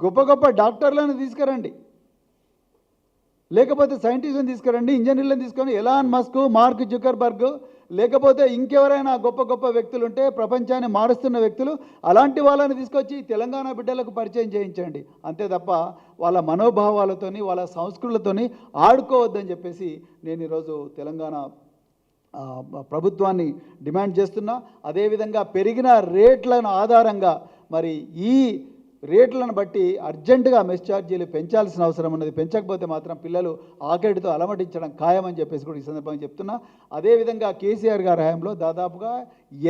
గొప్ప గొప్ప డాక్టర్లను తీసుకురండి, లేకపోతే సైంటిస్టులను తీసుకురండి, ఇంజనీర్లను తీసుకొని ఎలాన్ మస్క్, మార్క్ జుకర్బర్గ్ లేకపోతే ఇంకెవరైనా గొప్ప గొప్ప వ్యక్తులు ఉంటే ప్రపంచాన్ని మారుస్తున్న వ్యక్తులు అలాంటి వాళ్ళని తీసుకొచ్చి తెలంగాణ బిడ్డలకు పరిచయం చేయించండి. అంతే తప్ప వాళ్ళ మనోభావాలతోని వాళ్ళ సంస్కృతులతోని ఆడుకోవద్దని చెప్పేసి నేను ఈరోజు తెలంగాణ ప్రభుత్వాన్ని డిమాండ్ చేస్తున్నా. అదేవిధంగా పెరిగిన రేట్లను ఆధారంగా మరి ఈ రేట్లను బట్టి అర్జెంటుగా మెస్ ఛార్జీలు పెంచాల్సిన అవసరం ఉన్నది. పెంచకపోతే మాత్రం పిల్లలు ఆకలితో అలమటించడం ఖాయమని చెప్పేసి కూడా ఈ సందర్భంగా చెప్తున్నా. అదేవిధంగా కేసీఆర్ గారి హయాంలో దాదాపుగా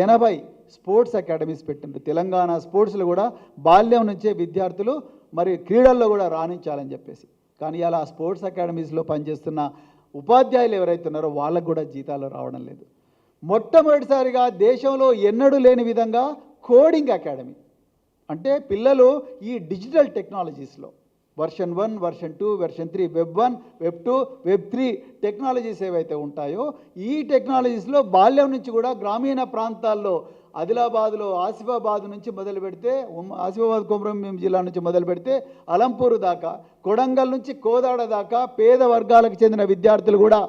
80 స్పోర్ట్స్ అకాడమీస్ పెట్టిండ్రు. తెలంగాణ స్పోర్ట్స్లో కూడా బాల్యం నుంచే విద్యార్థులు మరి క్రీడల్లో కూడా రాణించాలని చెప్పేసి. కానీ అలా స్పోర్ట్స్ అకాడమీస్లో పనిచేస్తున్న ఉపాధ్యాయులు ఎవరైతే ఉన్నారో వాళ్ళకు కూడా జీతాలు రావడం లేదు. మొట్టమొదటిసారిగా దేశంలో ఎన్నడూ లేని విధంగా కోడింగ్ అకాడమీ అంటే పిల్లలు ఈ డిజిటల్ టెక్నాలజీస్లో version 1, version 2, version 3, web 1, web 2, web 3 technologies ఏవైతే ఉంటాయో ఈ టెక్నాలజీస్లో బాల్యం నుంచి కూడా గ్రామీణ ప్రాంతాల్లో ఆదిలాబాద్లో ఆసిఫాబాద్ నుంచి మొదలు పెడితే ఆసిఫాబాద్ కొమరంభీం జిల్లా నుంచి మొదలు పెడితే అలంపూర్ దాకా, కొడంగల్ నుంచి కోదాడ దాకా పేద వర్గాలకు చెందిన విద్యార్థులు కూడా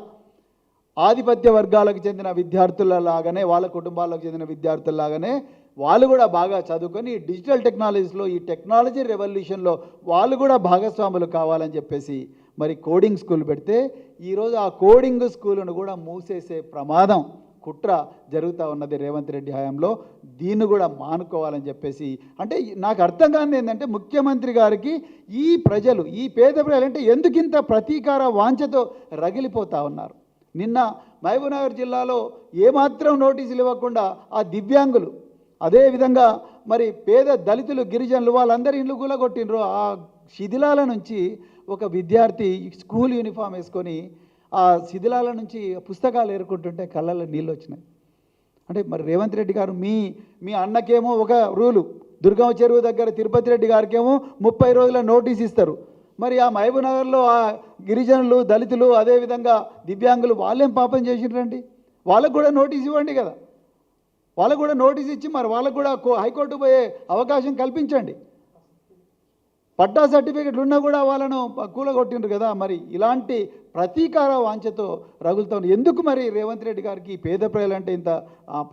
ఆధిపత్య వర్గాలకు చెందిన విద్యార్థులలాగానే వాళ్ళ కుటుంబాలకు చెందిన విద్యార్థులలాగానే వాళ్ళు కూడా బాగా చదువుకొని డిజిటల్ టెక్నాలజీస్లో ఈ టెక్నాలజీ రెవల్యూషన్లో వాళ్ళు కూడా భాగస్వాములు కావాలని చెప్పేసి మరి కోడింగ్ స్కూల్ పెడితే ఈరోజు ఆ కోడింగ్ స్కూలును కూడా మూసేసే ప్రమాదం కుట్ర జరుగుతూ ఉన్నది రేవంత్ రెడ్డి హయాంలో. దీన్ని కూడా మానుకోవాలని చెప్పేసి అంటే నాకు అర్థం కానిది ఏంటంటే ముఖ్యమంత్రి గారికి ఈ ప్రజలు ఈ పేద ప్రజలు అంటే ఎందుకింత ప్రతీకార వాంఛతో రగిలిపోతూ ఉన్నారు. నిన్న మహబూబ్నగర్ జిల్లాలో ఏమాత్రం నోటీసులు ఇవ్వకుండా ఆ దివ్యాంగులు అదేవిధంగా మరి పేద దళితులు గిరిజనులు వాళ్ళందరి ఇళ్ళు కూలగొట్టినరు. ఆ శిథిలాల నుంచి ఒక విద్యార్థి స్కూల్ యూనిఫామ్ వేసుకొని ఆ శిథిలాల నుంచి పుస్తకాలు ఏరుకుంటుంటే కళ్ళల్లో నీళ్ళు వచ్చినాయి. అంటే మరి రేవంత్ రెడ్డి గారు మీ అన్నకేమో ఒక రూలు, దుర్గమ్మ చెరువు దగ్గర తిరుపతి రెడ్డి గారికేమో 30 రోజుల నోటీస్ ఇస్తారు. మరి ఆ మహబూబ్నగర్లో ఆ గిరిజనులు దళితులు అదేవిధంగా దివ్యాంగులు వాళ్ళేం పాపం చేసిండ్రండి? వాళ్ళకు కూడా నోటీస్ ఇవ్వండి కదా, వాళ్ళకు కూడా నోటీస్ ఇచ్చి మరి వాళ్ళకు కూడా హైకోర్టు పోయే అవకాశం కల్పించండి. పట్టా సర్టిఫికెట్లు ఉన్నా కూడా వాళ్ళను కూలగొట్టిండ్రు కదా. మరి ఇలాంటి ప్రతీకార వాంఛతో రగులుతా ఎందుకు మరి రేవంత్ రెడ్డి గారికి పేద ప్రజలంటే ఇంత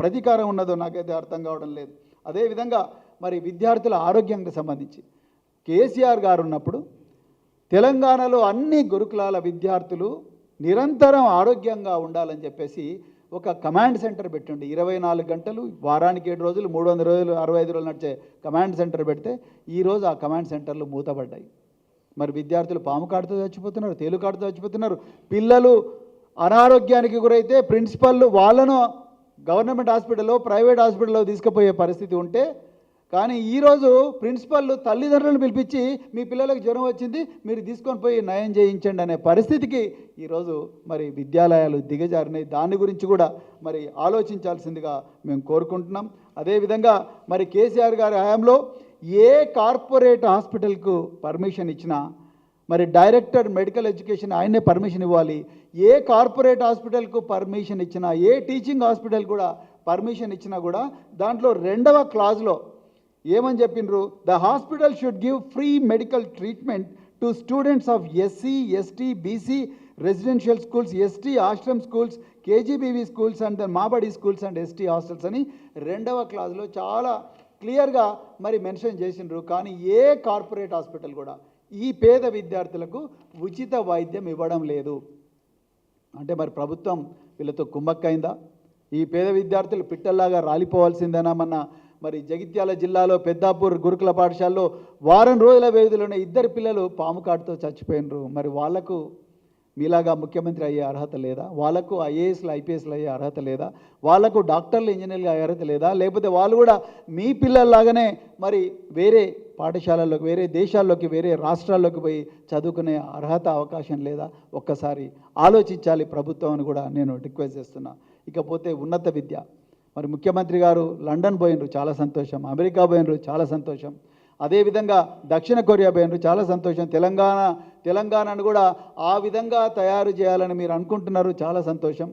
ప్రతీకారం ఉన్నదో నాకైతే అర్థం కావడం లేదు. అదేవిధంగా మరి విద్యార్థుల ఆరోగ్యానికి సంబంధించి కేసీఆర్ గారు ఉన్నప్పుడు తెలంగాణలో అన్ని గురుకులాల విద్యార్థులు నిరంతరం ఆరోగ్యంగా ఉండాలని చెప్పేసి ఒక కమాండ్ సెంటర్ పెట్టండి. 24 గంటలు వారానికి 7 రోజులు 300 రోజులు 65 రోజులు నడిచే కమాండ్ సెంటర్ పెడితే ఈరోజు ఆ కమాండ్ సెంటర్లు మూతపడ్డాయి. మరి విద్యార్థులు పాము కాటుతో చచ్చిపోతున్నారు, తేలుకాటుతో చచ్చిపోతున్నారు. పిల్లలు అనారోగ్యానికి గురైతే ప్రిన్సిపల్ వాళ్ళను గవర్నమెంట్ హాస్పిటల్లో ప్రైవేట్ హాస్పిటల్లో తీసుకుపోయే పరిస్థితి ఉంటే కానీ ఈరోజు ప్రిన్సిపల్ తల్లిదండ్రులను పిలిపించి మీ పిల్లలకు జ్వరం వచ్చింది మీరు తీసుకొని పోయి నయం చేయించండి అనే పరిస్థితికి ఈరోజు మరి విద్యాలయాలు దిగజారినాయి. దాని గురించి కూడా మరి ఆలోచించాల్సిందిగా మేము కోరుకుంటున్నాం. అదేవిధంగా మరి కేసీఆర్ గారి హయాంలో ఏ కార్పొరేట్ హాస్పిటల్కు పర్మిషన్ ఇచ్చినా మరి డైరెక్టర్ మెడికల్ ఎడ్యుకేషన్ ఆయనే పర్మిషన్ ఇవ్వాలి. ఏ కార్పొరేట్ హాస్పిటల్కు పర్మిషన్ ఇచ్చినా ఏ టీచింగ్ హాస్పిటల్ కూడా పర్మిషన్ ఇచ్చినా కూడా దాంట్లో 2వ క్లాజ్లో ఏమని చెప్పిండ్రు? The hospital should give free medical treatment to students of SC, ST, BC residential schools, ST ashram schools, KGBV schools and Mabadi schools and ST hostels అని 2వ క్లాజ్లో చాలా క్లియర్గా మరి మెన్షన్ చేసిండ్రు. కానీ ఏ కార్పొరేట్ హాస్పిటల్ కూడా ఈ పేద విద్యార్థులకు ఉచిత వైద్యం ఇవ్వడం లేదు. అంటే మరి ప్రభుత్వం వీళ్ళతో కుమ్మక్కైందా? ఈ పేద విద్యార్థులు పిట్టల్లాగా రాలిపోవాల్సిందేనా? మరి జగిత్యాల జిల్లాలో పెద్దాపూర్ గురుకుల పాఠశాలలో వారం రోజుల వ్యవధిలోనే 2 పిల్లలు పాము కాటుతో చచ్చిపోయినరు. మరి వాళ్లకు మీలాగా ముఖ్యమంత్రి అయ్యే అర్హత లేదా? వాళ్లకు ఐఏఎస్లు, ఐపీఎస్లు అయ్యే అర్హత లేదా? వాళ్లకు డాక్టర్లు, ఇంజనీర్లు అయ్యే అర్హత లేదా? లేకపోతే వాళ్ళు కూడా మీ పిల్లల్లాగానే మరి వేరే పాఠశాలల్లోకి, వేరే దేశాల్లోకి, వేరే రాష్ట్రాల్లోకి పోయి చదువుకునే అర్హత, అవకాశం లేదా? ఒక్కసారి ఆలోచించాలి ప్రభుత్వం అని కూడా నేను రిక్వెస్ట్ చేస్తున్నా. ఇకపోతే ఉన్నత విద్య, మరి ముఖ్యమంత్రి గారు లండన్ పోయినరు, చాలా సంతోషం. అమెరికా పోయినరు, చాలా సంతోషం. అదేవిధంగా దక్షిణ కొరియా పోయినరు, చాలా సంతోషం. తెలంగాణను కూడా ఆ విధంగా తయారు చేయాలని మీరు అనుకుంటున్నారు, చాలా సంతోషం.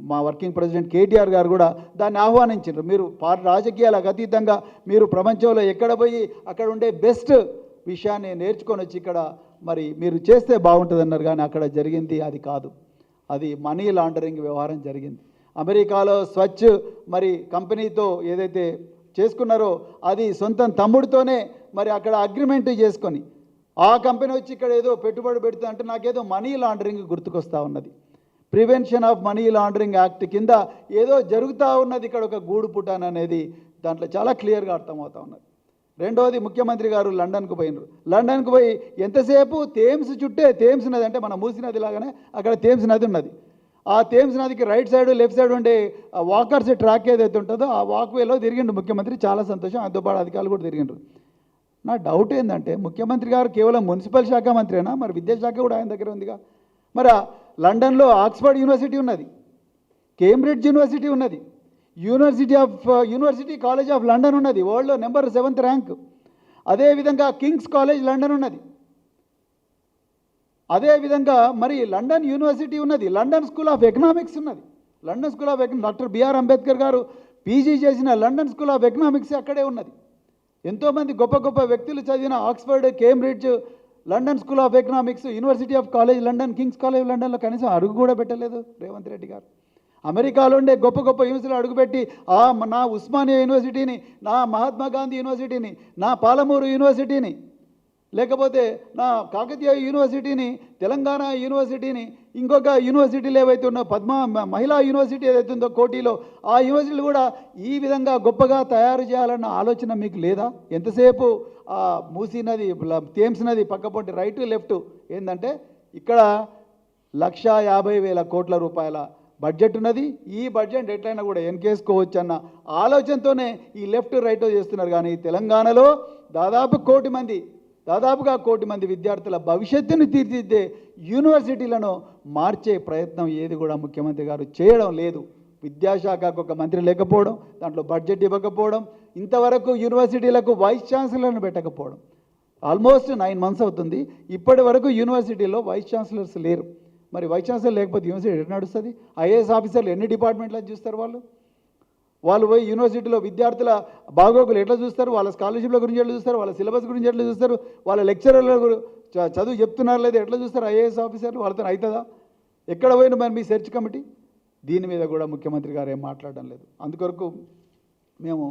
మా వర్కింగ్ ప్రెసిడెంట్ కేటీఆర్ గారు కూడా దాన్ని ఆహ్వానించారు. మీరు రాజకీయాలకు అతీతంగా మీరు ప్రపంచంలో ఎక్కడ పోయి అక్కడ ఉండే బెస్ట్ విషయాన్ని నేర్చుకొని వచ్చి ఇక్కడ మరి మీరు చేస్తే బాగుంటుంది అన్నారు. కానీ అక్కడ జరిగింది అది కాదు, అది మనీ లాండరింగ్ వ్యవహారం జరిగింది. అమెరికాలో స్వచ్ఛ మరి కంపెనీతో ఏదైతే చేసుకున్నారో అది సొంతం తమ్ముడితోనే మరి అక్కడ అగ్రిమెంట్ చేసుకొని ఆ కంపెనీ వచ్చి ఇక్కడ ఏదో పెట్టుబడి పెడుతుంది అంటే నాకేదో మనీ లాండరింగ్ గుర్తుకొస్తూ ఉన్నది. Prevention of money laundering act కింద ఏదో జరుగుతూ ఉన్నది ఇక్కడ, ఒక గూడు పుటాన్ అనేది దాంట్లో చాలా క్లియర్గా అర్థమవుతూ ఉన్నది. రెండవది, ముఖ్యమంత్రి గారు లండన్కు పోయినారు. లండన్కు పోయి ఎంతసేపు థేమ్స్ చుట్టే, థేమ్స్ నది అంటే మన మూసీ నది లాగానే అక్కడ థేమ్స్ నది ఉన్నది. ఆ థేమ్స్ నదికి రైట్ సైడ్, లెఫ్ట్ సైడ్ ఉండే వాకర్స్ ట్రాక్ ఏదైతే ఉంటుందో ఆ వాక్వేలో తిరిగిండు ముఖ్యమంత్రి, చాలా సంతోషం. అందుబాటు అధికారులు కూడా తిరిగిండ్రు. నా డౌట్ ఏంటంటే ముఖ్యమంత్రి గారు కేవలం మున్సిపల్ శాఖ మంత్రినా? మరి విద్యాశాఖ కూడా ఆయన దగ్గర ఉందిగా. మరి లండన్లో ఆక్స్ఫర్డ్ యూనివర్సిటీ ఉన్నది, కేంబ్రిడ్జ్ యూనివర్సిటీ ఉన్నది, యూనివర్సిటీ కాలేజ్ ఆఫ్ లండన్ ఉన్నది, వరల్డ్లో నెంబర్ 7th ర్యాంక్. అదేవిధంగా కింగ్స్ కాలేజ్ లండన్ ఉన్నది. అదేవిధంగా మరి లండన్ యూనివర్సిటీ ఉన్నది, లండన్ స్కూల్ ఆఫ్ ఎకనామిక్స్ ఉన్నది. London school of doctor BR Ambedkar గారు పీజీ చేసిన లండన్ స్కూల్ ఆఫ్ ఎకనామిక్స్ అక్కడే ఉన్నది. ఎంతోమంది గొప్ప గొప్ప వ్యక్తులు చదివిన Oxford, Cambridge, London school of economics, university of college London, Kings college లండన్లో కనీసం అడుగు కూడా పెట్టలేదు రేవంత్ రెడ్డి గారు. అమెరికాలో ఉండే గొప్ప గొప్ప యూనివర్సిటీలు అడుగుపెట్టి నా ఉస్మానియా యూనివర్సిటీని, నా మహాత్మా గాంధీ యూనివర్సిటీని, నా పాలమూరు యూనివర్సిటీని, లేకపోతే నా కాకతీయ యూనివర్సిటీని, తెలంగాణ యూనివర్సిటీని, ఇంకొక యూనివర్సిటీలు ఏవైతే ఉన్నో మహిళా యూనివర్సిటీ ఏదైతే ఉందో కోటిలో, ఆ యూనివర్సిటీలు కూడా ఈ విధంగా గొప్పగా తయారు చేయాలన్న ఆలోచన మీకు లేదా? ఎంతసేపు మూసీ నది, థేమ్స్ నది పక్కపొంటి రైట్ లెఫ్ట్ ఏంటంటే ఇక్కడ 1,50,000 కోట్ల రూపాయల బడ్జెట్ ఉన్నది. ఈ బడ్జెట్ ఎట్లయినా కూడా ఎన్కేసుకోవచ్చు అన్న ఆలోచనతోనే ఈ లెఫ్ట్ రైట్ చేస్తున్నారు. కానీ తెలంగాణలో దాదాపుగా కోటి మంది విద్యార్థుల భవిష్యత్తును తీర్చిదిద్దే యూనివర్సిటీలను మార్చే ప్రయత్నం ఏది కూడా ముఖ్యమంత్రి గారు చేయడం లేదు. విద్యాశాఖకు ఒక మంత్రి లేకపోవడం, దాంట్లో బడ్జెట్ ఇవ్వకపోవడం, ఇంతవరకు యూనివర్సిటీలకు వైస్ ఛాన్సలర్ను పెట్టకపోవడం. ఆల్మోస్ట్ 9 months అవుతుంది, ఇప్పటి వరకు యూనివర్సిటీలో వైస్ ఛాన్సలర్స్ లేరు. మరి వైస్ ఛాన్సలర్ లేకపోతే యూనివర్సిటీ ఎట్లా నడుస్తుంది? ఐఏఎస్ ఆఫీసర్లు ఎన్ని డిపార్ట్మెంట్లను చూస్తారు? వాళ్ళు పోయి యూనివర్సిటీలో విద్యార్థుల బాగోగులు ఎట్లా చూస్తారు? వాళ్ళ స్కాలర్షిప్ల గురించి ఎట్లా చూస్తారు? వాళ్ళ సిలబస్ గురించి ఎట్లా చూస్తారు? వాళ్ళ లెక్చరర్ల చదువు చెప్తున్నారు లేదా ఎట్లా చూస్తారు? ఐఏఎస్ ఆఫీసర్లు వాళ్ళతో అవుతుందా? ఎక్కడ పోయిన మరి మీ సెర్చ్ కమిటీ? దీని మీద కూడా ముఖ్యమంత్రి గారు ఏం మాట్లాడడం లేదు. అందుకొరకు మేము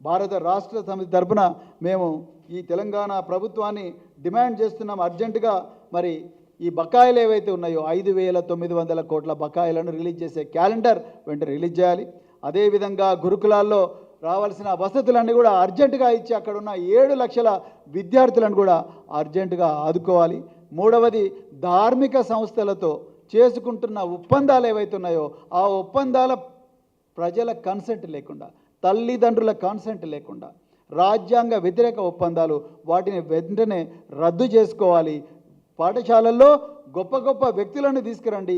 భారత రాష్ట్ర సమితి తరఫున మేము ఈ తెలంగాణ ప్రభుత్వాన్ని డిమాండ్ చేస్తున్నాం, అర్జెంటుగా మరి ఈ బకాయిలు ఏవైతే ఉన్నాయో 5,900 కోట్ల బకాయిలను రిలీజ్ చేసే క్యాలెండర్ వెంటనే రిలీజ్ చేయాలి. అదేవిధంగా గురుకులాల్లో రావాల్సిన వసతులన్నీ కూడా అర్జెంటుగా ఇచ్చి అక్కడ ఉన్న 7 లక్షల విద్యార్థులను కూడా అర్జెంటుగా ఆదుకోవాలి. మూడవది, ధార్మిక సంస్థలతో చేసుకుంటున్న ఒప్పందాలు ఏవైతే ఉన్నాయో ఆ ఒప్పందాల ప్రజల కన్సెంట్ లేకుండా, తల్లిదండ్రుల కన్సెంట్ లేకుండా రాజ్యాంగ వ్యతిరేక ఒప్పందాలు, వాటిని వెంటనే రద్దు చేసుకోవాలి. పాఠశాలల్లో గొప్ప గొప్ప వ్యక్తులను తీసుకురండి,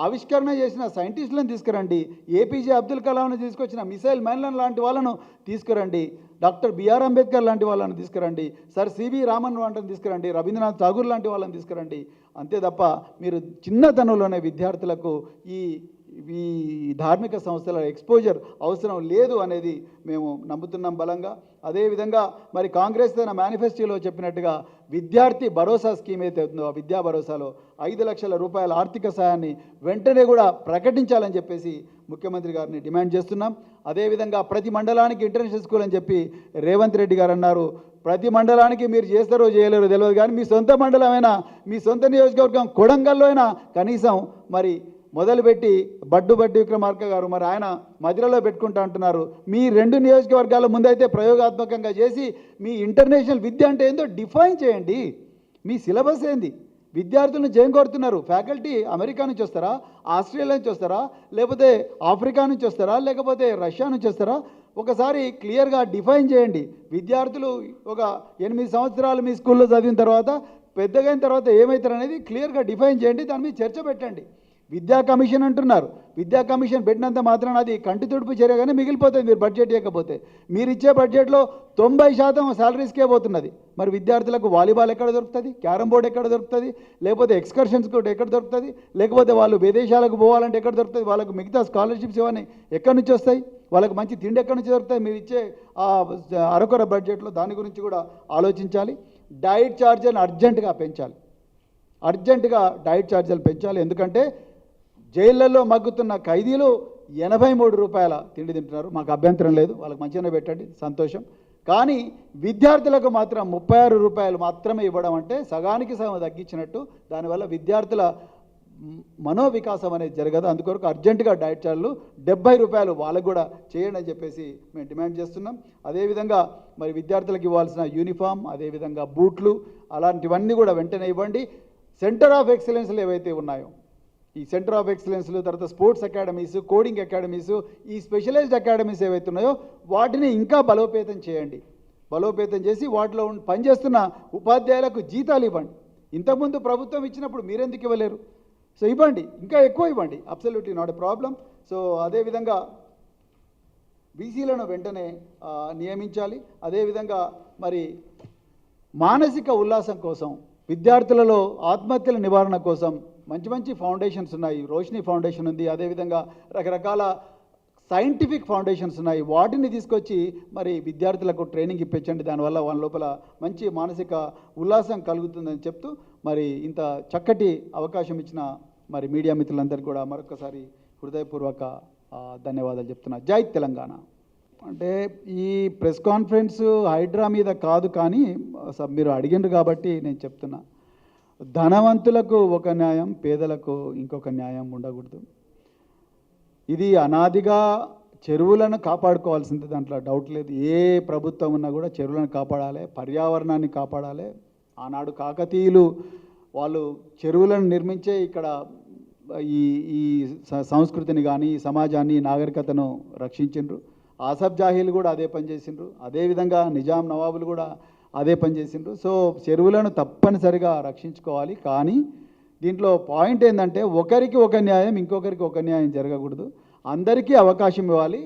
ఆవిష్కరణ చేసిన సైంటిస్టులను తీసుకురండి, ఏపీజే అబ్దుల్ కలాంను తీసుకొచ్చిన మిసైల్ మ్యాన్లను లాంటి వాళ్ళను తీసుకురండి, డాక్టర్ బిఆర్ అంబేద్కర్ లాంటి వాళ్ళని తీసుకురండి, సర్ సివి రామన్ లాంటిని తీసుకురండి, రవీంద్రనాథ్ ఠాగూర్ లాంటి వాళ్ళని తీసుకురండి. అంతే తప్ప మీరు చిన్నతనంలోనే విద్యార్థులకు ఈ ఈ ధార్మిక సంస్థల ఎక్స్పోజర్ అవసరం లేదు అనేది మేము నమ్ముతున్నాం బలంగా. అదేవిధంగా మరి కాంగ్రెస్ తన మేనిఫెస్టోలో చెప్పినట్టుగా విద్యార్థి భరోసా స్కీమ్ అయితే ఉందో ఆ విద్యా భరోసాలో 5 లక్షల రూపాయల ఆర్థిక సాయాన్ని వెంటనే కూడా ప్రకటించాలని చెప్పేసి ముఖ్యమంత్రి గారిని డిమాండ్ చేస్తున్నాం. అదేవిధంగా ప్రతి మండలానికి ఇంటర్నేషనల్ స్కూల్ అని చెప్పి రేవంత్ రెడ్డి గారు అన్నారు. ప్రతి మండలానికి మీరు చేస్తారో చేయలేరో తెలియదు, కానీ మీ సొంత మండలమైనా మీ సొంత నియోజకవర్గం కొడంగల్లో అయినా కనీసం మరి మొదలుపెట్టి బడ్డు విక్రమార్క గారు మరి ఆయన మధ్యలో పెట్టుకుంటా అంటున్నారు. మీ 2 నియోజకవర్గాల ముందైతే ప్రయోగాత్మకంగా చేసి మీ ఇంటర్నేషనల్ విద్య అంటే ఏందో డిఫైన్ చేయండి. మీ సిలబస్ ఏంది? విద్యార్థులను జయం కోరుతున్నారు. ఫ్యాకల్టీ అమెరికా నుంచి వస్తారా, ఆస్ట్రేలియా నుంచి వస్తారా, లేకపోతే ఆఫ్రికా నుంచి వస్తారా, లేకపోతే రష్యా నుంచి వస్తారా? ఒకసారి క్లియర్గా డిఫైన్ చేయండి. విద్యార్థులు ఒక 8 సంవత్సరాలు మీ స్కూల్లో చదివిన తర్వాత పెద్దగైన తర్వాత ఏమవుతారు అనేది క్లియర్గా డిఫైన్ చేయండి. దాని మీద చర్చ పెట్టండి. విద్యా కమిషన్ అంటున్నారు. విద్యా కమిషన్ పెట్టినంత మాత్రాన అది కంటి తుడుపు చర్యగానే మిగిలిపోతుంది. మీరు బడ్జెట్ ఇవ్వకపోతే మీరు ఇచ్చే బడ్జెట్లో 90% శాలరీస్కే పోతున్నది. మరి విద్యార్థులకు వాలీబాల్ ఎక్కడ దొరుకుతుంది, క్యారమ్ బోర్డ్ ఎక్కడ దొరుకుతుంది, లేకపోతే ఎక్స్కర్షన్స్ కూడా ఎక్కడ దొరుకుతుంది, లేకపోతే వాళ్ళు విదేశాలకు పోవాలంటే ఎక్కడ దొరుకుతుంది, వాళ్ళకు మిగతా స్కాలర్షిప్స్ ఇవన్నీ ఎక్కడి నుంచి వస్తాయి, వాళ్ళకి మంచి తిండి ఎక్కడి నుంచి దొరుకుతాయి? మీరు ఇచ్చే అరకొర బడ్జెట్లో దాని గురించి కూడా ఆలోచించాలి. డైట్ ఛార్జీలను అర్జెంటుగా పెంచాలి. డైట్ ఛార్జీలు పెంచాలి. ఎందుకంటే జైళ్ళల్లో మగ్గుతున్న ఖైదీలు 83 రూపాయల తిండి తింటున్నారు. మాకు అభ్యంతరం లేదు, వాళ్ళకి మంచిగానే పెట్టండి, సంతోషం. కానీ విద్యార్థులకు మాత్రం 36 రూపాయలు మాత్రమే ఇవ్వడం అంటే సగానికి సగం తగ్గించినట్టు. దానివల్ల విద్యార్థుల మనోవికాసం అనేది జరగదు. అందుకొరకు అర్జెంటుగా డైట్ ఛార్జీలు 70 రూపాయలు వాళ్ళకు కూడా చేయండి అని చెప్పేసి మేము డిమాండ్ చేస్తున్నాం. అదేవిధంగా మరి విద్యార్థులకు ఇవ్వాల్సిన యూనిఫామ్, అదేవిధంగా బూట్లు అలాంటివన్నీ కూడా వెంటనే ఇవ్వండి. సెంటర్ ఆఫ్ ఎక్సలెన్స్లు ఏవైతే ఉన్నాయో, ఈ సెంటర్ ఆఫ్ ఎక్సలెన్స్లు, తర్వాత స్పోర్ట్స్ అకాడమీస్, కోడింగ్ అకాడమీస్, ఈ స్పెషలైజ్డ్ అకాడమీస్ ఏవైతే ఉన్నాయో వాటిని ఇంకా బలోపేతం చేయండి. బలోపేతం చేసి వాటిలో పనిచేస్తున్న ఉపాధ్యాయులకు జీతాలు ఇవ్వండి. ఇంతకుముందు ప్రభుత్వం ఇచ్చినప్పుడు మీరెందుకు ఇవ్వలేరు? సో ఇవ్వండి, ఇంకా ఎక్కువ ఇవ్వండి. Absolutely not a problem. So అదేవిధంగా బీసీలను వెంటనే నియమించాలి. అదేవిధంగా మరి మానసిక ఉల్లాసం కోసం, విద్యార్థులలో ఆత్మహత్యల నివారణ కోసం మంచి ఫౌండేషన్స్ ఉన్నాయి. రోషిని ఫౌండేషన్ ఉంది, అదేవిధంగా రకరకాల సైంటిఫిక్ ఫౌండేషన్స్ ఉన్నాయి. వాటిని తీసుకొచ్చి మరి విద్యార్థులకు ట్రైనింగ్ ఇప్పించండి. దానివల్ల వాళ్ళ లోపల మంచి మానసిక ఉల్లాసం కలుగుతుందని చెప్తూ మరి ఇంత చక్కటి అవకాశం ఇచ్చిన మరి మీడియా మిత్రులందరికీ కూడా మరొకసారి హృదయపూర్వక ధన్యవాదాలు చెప్తున్నా. జై తెలంగాణ. అంటే ఈ ప్రెస్ కాన్ఫరెన్స్ హైడ్రా మీద కాదు, కానీ మీరు అడిగిండ్రు కాబట్టి నేను చెప్తున్నా. ధనవంతులకు ఒక న్యాయం, పేదలకు ఇంకొక న్యాయం ఉండకూడదు. ఇది అనాదిగా చెరువులను కాపాడుకోవాల్సింది, దాంట్లో డౌట్ లేదు. ఏ ప్రభుత్వం ఉన్నా కూడా చెరువులను కాపాడాలి, పర్యావరణాన్ని కాపాడాలి. ఆనాడు కాకతీయులు వాళ్ళు చెరువులను నిర్మించే ఇక్కడ ఈ సంస్కృతిని కానీ సమాజాన్ని, నాగరికతను రక్షించిండ్రు. ఆసఫ్ జాహీలు కూడా అదే పని చేసిండ్రు. అదేవిధంగా నిజాం నవాబులు కూడా అదే పని చేసిండ్రు. సో చెరువులను తప్పనిసరిగా రక్షించుకోవాలి. కానీ దీంట్లో పాయింట్ ఏంటంటే ఒకరికి ఒక న్యాయం, ఇంకొకరికి ఒక న్యాయం జరగకూడదు. అందరికీ అవకాశం ఇవ్వాలి.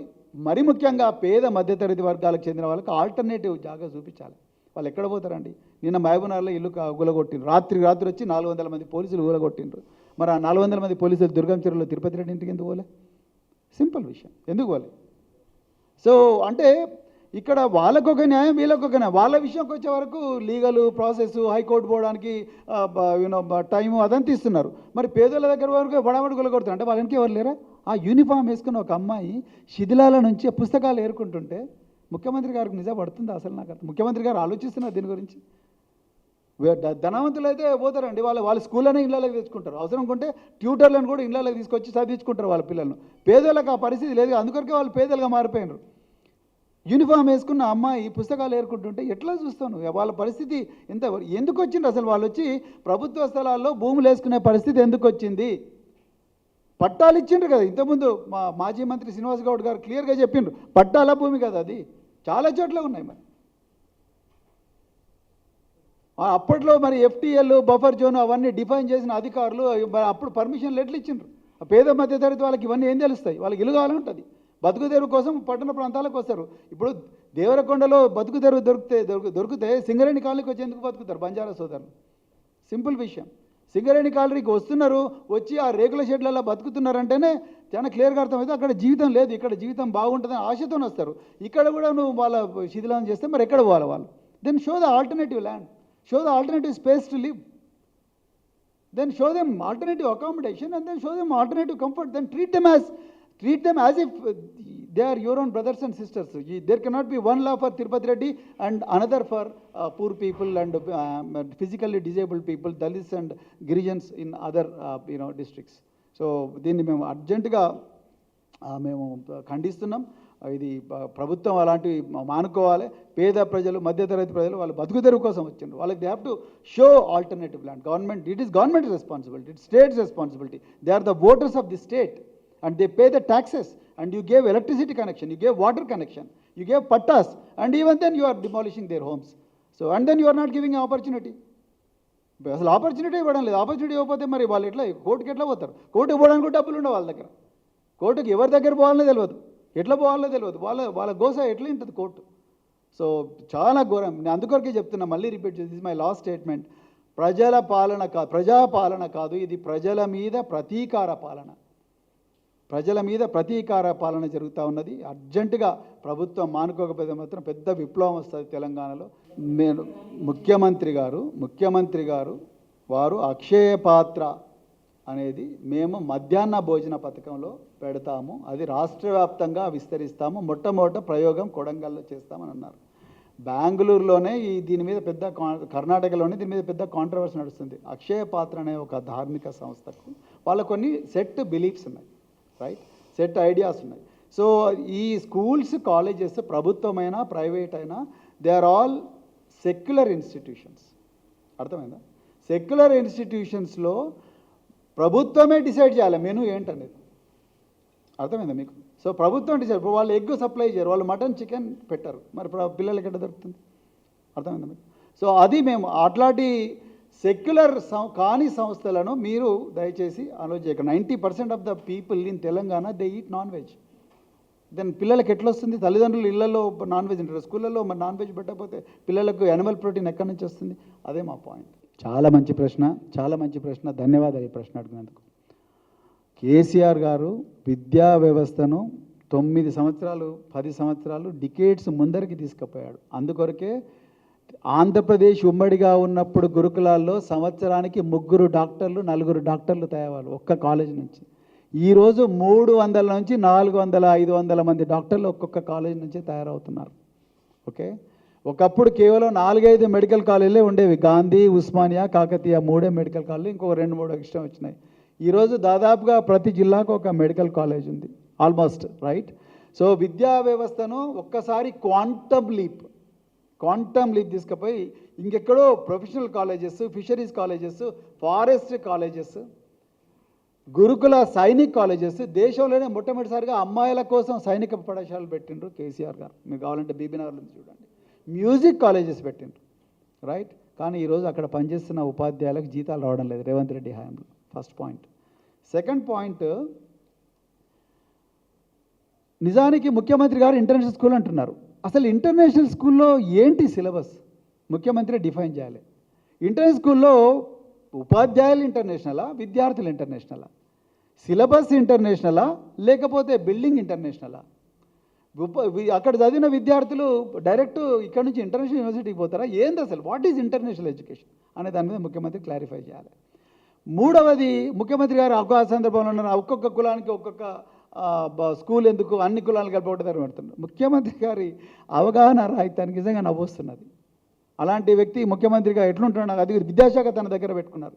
మరి ముఖ్యంగా పేద మధ్యతరగతి వర్గాలకు చెందిన వాళ్ళకి ఆల్టర్నేటివ్ జాగా చూపించాలి. వాళ్ళు ఎక్కడ పోతారండి? నిన్న మహబూబ్నగర్లో ఇల్లు గులగొట్టిండ్రు. రాత్రి వచ్చి 400 మంది పోలీసులు గులగొట్టిండ్రు. మరి ఆ 400 మంది పోలీసులు దుర్గం చెరువులో తిరుపతి రెడ్డి ఇంటికి ఎందుకు పోలే? సింపుల్ విషయం, ఎందుకు పోలే? సో అంటే ఇక్కడ వాళ్ళకొక న్యాయం, వీళ్ళకొక న్యాయం. వాళ్ళ విషయంకి వచ్చే వరకు లీగల్ ప్రాసెస్, హైకోర్టు పోవడానికి టైము అదంతా ఇస్తున్నారు. మరి పేదల దగ్గర వరకు బడాబడి గులగొడుతున్నారు. అంటే వాళ్ళకి ఎవరు లేరా? ఆ యూనిఫామ్ వేసుకున్న ఒక అమ్మాయి శిథిలాల నుంచి పుస్తకాలు ఏరుకుంటుంటే ముఖ్యమంత్రి గారికి నిజం పడుతుంది అసలు? నాకు ముఖ్యమంత్రి గారు ఆలోచిస్తున్నారు దీని గురించి. ధనవంతులు అయితే పోతారండి, వాళ్ళ స్కూల్లోనే ఇళ్ళకి తెచ్చుకుంటారు. అవసరం ఉంటే ట్యూటర్లను కూడా ఇళ్ళకి తీసుకొచ్చి చదివించుకుంటారు వాళ్ళ పిల్లలను. పేదలకు ఆ పరిస్థితి లేదు, అందుకొరకే వాళ్ళు పేదలుగా మారిపోయినారు. యూనిఫామ్ వేసుకున్న అమ్మాయి పుస్తకాలు ఏరుకుంటుంటే ఎట్లా చూస్తాను? వాళ్ళ పరిస్థితి ఎందుకు వచ్చింది అసలు? వాళ్ళు వచ్చి ప్రభుత్వ స్థలాల్లో భూములు వేసుకునే పరిస్థితి ఎందుకు వచ్చింది? పట్టాలు ఇచ్చిండ్రు కదా ఇంతకుముందు. మాజీ మంత్రి శ్రీనివాస్ గౌడ్ గారు క్లియర్గా చెప్పిండ్రు, పట్టాల భూమి కదా అది. చాలా చోట్ల ఉన్నాయి. మరి అప్పట్లో మరి ఎఫ్టీఎల్, బఫర్ జోన్ అవన్నీ డిఫైన్ చేసిన అధికారులు అప్పుడు పర్మిషన్లు ఎట్లా ఇచ్చిండ్రు? పేద మధ్యతరగతి వాళ్ళకి ఇవన్నీ ఏం తెలుస్తాయి? వాళ్ళకి ఇల్లు కావాలంటుంది. బతుకు తెరువు కోసం పట్టణ ప్రాంతాలకు వస్తారు. ఇప్పుడు దేవరకొండలో బతుకు తెరువు దొరికితే సింగరేణి కాలనీకి వచ్చి ఎందుకు బతుకుతారు బంజారా సోదరులు? సింపుల్ విషయం. సింగరేణి కాలనీకి వస్తున్నారు, వచ్చి ఆ రేకుల షెడ్లలో బతుకుతున్నారంటేనే చాలా క్లియర్గా అర్థమైతే అక్కడ జీవితం లేదు, ఇక్కడ జీవితం బాగుంటుందని ఆశతో వస్తారు. ఇక్కడ కూడా నువ్వు వాళ్ళ శిథిలం చేస్తే మరి ఎక్కడ పోవాలి వాళ్ళు? Then show the alternative land, show the alternative space to live, then show them alternative accommodation and then show them alternative comfort, then treat them as if they are your own brothers and sisters. There cannot be one law for Tirupati Reddy and another for poor people and physically disabled people, Dalits and Girijans in other districts. So దీన్ని మేము అర్జెంటుగా మేము ఖండిస్తున్నాం. ఇది ప్రభుత్వం అలాంటివి మానుకోవాలి. పేద ప్రజలు, మధ్యతరగతి ప్రజలు వాళ్ళు బతుకుదెరువు కోసం వచ్చిండ్రు, వాళ్ళకి they have to show alternative land. Government, it is government responsibility, it state's responsibility. They are the voters of the state and they pay the taxes and you gave electricity connection, you gave water connection, you gave pattas, and even then you are demolishing their homes. So and then you are not giving an opportunity. అసలు opportunity ఇవ్వడం లేదు. Opportunity ఇవ్వకపోతే మరి వాళ్ళు ఎట్లా కోర్టుకి ఎట్లా పోతారు? కోర్టుకు పోవడానికి డబ్బులు ఉండవు వాళ్ళ దగ్గర. కోర్టుకి ఎవరి దగ్గర పోవాలనే తెలియదు, ఎట్లా పోవాలో తెలియదు, వాళ్ళ గోస ఎట్లా ఉంటుంది కోర్టు. సో చాలా ఘోరం. నేను అందుకొరకే చెప్తున్నా, మళ్ళీ రిపీట్ చేసి, దిస్ మై లాస్ట్ స్టేట్మెంట్. ప్రజాపాలన కాదు, ఇది ప్రజల మీద ప్రతీకార పాలన. ప్రజల మీద ప్రతీకార పాలన జరుగుతూ ఉన్నది. అర్జెంటుగా ప్రభుత్వం మానుకోకపోతే మాత్రం పెద్ద విప్లవం వస్తుంది తెలంగాణలో. నేను ముఖ్యమంత్రి గారు వారు అక్షయ పాత్ర అనేది మేము మధ్యాహ్న భోజన పథకంలో పెడతాము, అది రాష్ట్ర వ్యాప్తంగా విస్తరిస్తాము, మొట్టమొదట ప్రయోగం కొడంగల్లో చేస్తామని అన్నారు. బెంగళూరులోనే దీని మీద పెద్ద, కర్ణాటకలోనే దీని మీద పెద్ద కాంట్రవర్సీ నడుస్తుంది. అక్షయ పాత్ర అనే ఒక ధార్మిక సంస్థకు వాళ్ళ కొన్ని సెట్ బిలీఫ్స్ ఉన్నాయి, రైట్, సెట్ ఐడియాస్ ఉన్నాయి. సో ఈ స్కూల్స్, కాలేజెస్ ప్రభుత్వమైనా ప్రైవేట్ అయినా they are all secular institutions. అర్థమైందా? సెక్యులర్ ఇన్స్టిట్యూషన్స్లో ప్రభుత్వమే డిసైడ్ చేయాలి మెనూ ఏంటనేది. అర్థమైందా మీకు? సో ప్రభుత్వం డిసైడ్. ఇప్పుడు వాళ్ళు ఎగ్ సప్లై చేయరు, వాళ్ళు మటన్, చికెన్ పెట్టారు, మరి పిల్లలకి ఎట్లా దొరుకుతుంది? అర్థమైందా మీకు? సో అది మేము అట్లాంటి సెక్యులర్ కాని సంస్థలను మీరు దయచేసి ఆలోచించకండి. 90% of the people in Telangana they eat non veg. Then పిల్లలకి ఎట్లా వస్తుంది? తల్లిదండ్రులు ఇళ్లలో నాన్ వెజ్ ఉంటారు, స్కూళ్ళల్లో మరి నాన్ వెజ్ పెట్టకపోతే పిల్లలకు యానిమల్ ప్రోటీన్ ఎక్కడి నుంచి వస్తుంది? అదే మా పాయింట్. చాలా మంచి ప్రశ్న, ధన్యవాదాలు ఈ ప్రశ్న అడిగినందుకు. కేసీఆర్ గారు విద్యా వ్యవస్థను 9 సంవత్సరాలు 10 సంవత్సరాలు డికేడ్స్ ముందరికి తీసుకుపోయాడు. అందుకొరకే ఆంధ్రప్రదేశ్ ఉమ్మడిగా ఉన్నప్పుడు గురుకులాల్లో సంవత్సరానికి 3 డాక్టర్లు 4 డాక్టర్లు తయారయ్యారు ఒక్క కాలేజ్ నుంచి. ఈరోజు 300 నుంచి 400 500 మంది డాక్టర్లు ఒక్కొక్క కాలేజ్ నుంచి తయారవుతున్నారు. ఓకే, ఒకప్పుడు కేవలం 4-5 మెడికల్ కాలేజీలే ఉండేవి. గాంధీ, ఉస్మానియా, కాకతీయ 3 మెడికల్ కాలేజీలు, ఇంకొక 2-3 ఎక్స్ట్రా వచ్చినాయి. ఈరోజు దాదాపుగా ప్రతి జిల్లాకు ఒక మెడికల్ కాలేజ్ ఉంది ఆల్మోస్ట్, రైట్. సో విద్యా వ్యవస్థను ఒక్కసారి క్వాంటమ్ లీప్ తీసుకుపోయి ఇంకెక్కడో professional colleges, fisheries colleges, forest colleges, Gurukula Sainik colleges, దేశంలోనే మొట్టమొదటిసారిగా అమ్మాయిల కోసం సైనిక పాఠశాలలు పెట్టిండ్రు కేసీఆర్ గారు. మీకు కావాలంటే బీబీనగర్ నుంచి చూడండి. మ్యూజిక్ కాలేజెస్ పెట్టిండ్రు, రైట్. కానీ ఈరోజు అక్కడ పనిచేస్తున్న ఉపాధ్యాయులకు జీతాలు రావడం లేదు రేవంత్ రెడ్డి హయాంలో. First point. సెకండ్ పాయింట్, నిజానికి ముఖ్యమంత్రి గారు ఇంటర్నేషనల్ స్కూల్ అంటున్నారు. అసలు ఇంటర్నేషనల్ స్కూల్లో ఏంటి సిలబస్? ముఖ్యమంత్రి డిఫైన్ చేయాలి. ఇంటర్నేషనల్ స్కూల్లో ఉపాధ్యాయులు ఇంటర్నేషనలా, విద్యార్థులు ఇంటర్నేషనలా? సిలబస్ ఇంటర్నేషనలా, లేకపోతే బిల్డింగ్ ఇంటర్నేషనలా? అక్కడ చదివిన విద్యార్థులు డైరెక్ట్ ఇక్కడ నుంచి ఇంటర్నేషనల్ యూనివర్సిటీకి పోతారా? ఏంది అసలు? వాట్ ఈజ్ ఇంటర్నేషనల్ ఎడ్యుకేషన్ అనే దాని మీద ముఖ్యమంత్రి క్లారిఫై చేయాలి. మూడవది, ముఖ్యమంత్రి గారు ఒక సందర్భంలో ఉన్నారు, ఒక్కొక్క కులానికి ఒక్కొక్క స్కూల్ ఎందుకు, అన్ని కులాలు కలిపి ఒకటి పెడుతున్నారు. ముఖ్యమంత్రి గారి అవగాహన రాహిత్యానికి నిజంగా నవ్వొస్తున్నది. అలాంటి వ్యక్తి ముఖ్యమంత్రిగా ఎట్లుంటున్నాడు? అది విద్యాశాఖ తన దగ్గర పెట్టుకున్నారు.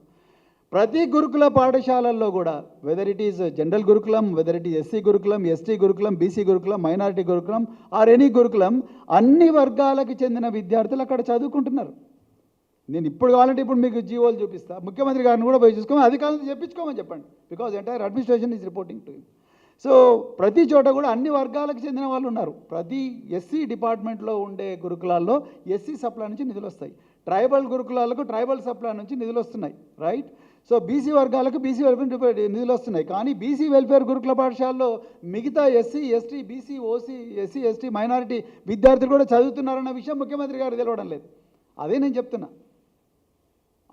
ప్రతి గురుకుల పాఠశాలల్లో కూడా, వెదర్ ఇట్ ఈజ్ జనరల్ గురుకులం, వెదర్ ఇట్ ఈజ్ ఎస్సీ గురుకులం, ఎస్టీ గురుకులం, బీసీ గురుకులం, మైనారిటీ గురుకులం ఆర్ ఎనీ గురుకులం, అన్ని వర్గాలకు చెందిన విద్యార్థులు అక్కడ చదువుకుంటున్నారు. నేను ఇప్పుడు కావాలంటే ఇప్పుడు మీకు జీవోలు చూపిస్తా, ముఖ్యమంత్రి గారిని కూడా పోయి చూసుకోమని, అధికారులను చెప్పించుకోమని చెప్పండి. Because entire administration is reporting to him. So ప్రతి చోట కూడా అన్ని వర్గాలకు చెందిన వాళ్ళు ఉన్నారు. ప్రతి ఎస్సీ డిపార్ట్మెంట్లో ఉండే గురుకులాల్లో ఎస్సీ సప్లై నుంచి నిధులు వస్తాయి, ట్రైబల్ గురుకులాలకు ట్రైబల్ సప్లై నుంచి నిధులు వస్తున్నాయి, రైట్. సో బీసీ వర్గాలకు బీసీ వెల్ఫేర్ నిధులు వస్తున్నాయి. కానీ బీసీ వెల్ఫేర్ గురుకుల పాఠశాలలో మిగతా SC ST BC OC SC ST minority విద్యార్థులు కూడా చదువుతున్నారన్న విషయం ముఖ్యమంత్రి గారు తెలవడం లేదు. అదే నేను చెప్తున్నా.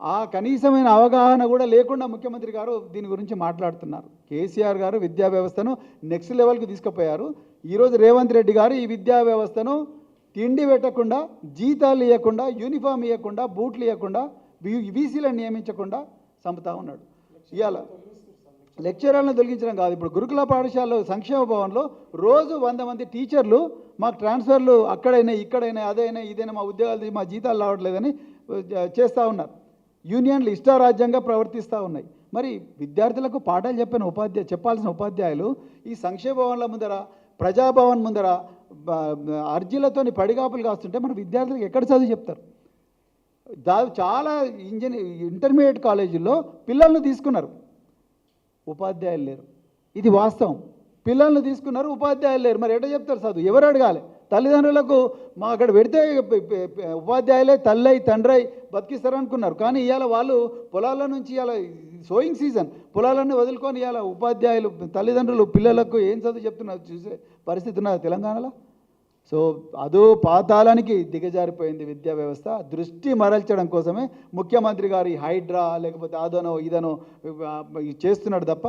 ఆ కనీసమైన అవగాహన కూడా లేకుండా ముఖ్యమంత్రి గారు దీని గురించి మాట్లాడుతున్నారు. కేసీఆర్ గారు విద్యా వ్యవస్థను నెక్స్ట్ లెవెల్కి తీసుకుపోయారు. ఈరోజు రేవంత్ రెడ్డి గారు ఈ విద్యా వ్యవస్థను తిండి పెట్టకుండా, జీతాలు ఇవ్వకుండా, యూనిఫామ్ ఇవ్వకుండా, బూట్లు ఇవ్వకుండా, వీసీలను నియమించకుండా చంపుతా ఉన్నాడు. ఇవాళ లెక్చరర్లను తొలగించడం కాదు, ఇప్పుడు గురుకుల పాఠశాలలో సంక్షేమ భవన్లో రోజు 100 మంది టీచర్లు మాకు ట్రాన్స్ఫర్లు అక్కడైనా ఇక్కడైనా అదైనా ఇదైనా మా ఉద్యోగాలు మా జీతాలు రావట్లేదని చేస్తూ ఉన్నారు. యూనియన్లు ఇష్టారాజ్యంగా ప్రవర్తిస్తూ ఉన్నాయి. మరి విద్యార్థులకు పాఠాలు చెప్పాల్సిన ఉపాధ్యాయులు ఈ సంక్షేమ భవన్ల ముందర, ప్రజాభవన్ ముందర అర్జీలతోని పడిగాపులు కాస్తుంటే మన విద్యార్థులకు ఎక్కడ చదువు చెప్తారు? చాలా ఇంటర్మీడియట్ కాలేజీల్లో పిల్లల్ని తీసుకున్నారు, ఉపాధ్యాయులు లేరు. ఇది వాస్తవం. పిల్లల్ని తీసుకున్నారు, ఉపాధ్యాయులు లేరు. మరి ఎట్లా చెప్తారు చదువు? ఎవరు అడగాలి? తల్లిదండ్రులకు మా అక్కడ పెడితే ఉపాధ్యాయులే తల్లై తండ్రై బతికిస్తారు అనుకున్నారు. కానీ ఇవాళ వాళ్ళు పొలాల నుంచి ఇవాళ సోయింగ్ సీజన్ పొలాలన్నీ వదులుకొని ఇవాళ ఉపాధ్యాయులు తల్లిదండ్రులు పిల్లలకు ఏం చదువు చెప్తున్నారు చూసే పరిస్థితి ఉన్నది తెలంగాణలో. సో అదో పాతాళానికి దిగజారిపోయింది విద్యా వ్యవస్థ. దృష్టి మరల్చడం కోసమే ముఖ్యమంత్రి గారు ఈ హైడ్రా లేకపోతే అదనో ఇదనో చేస్తున్నాడు తప్ప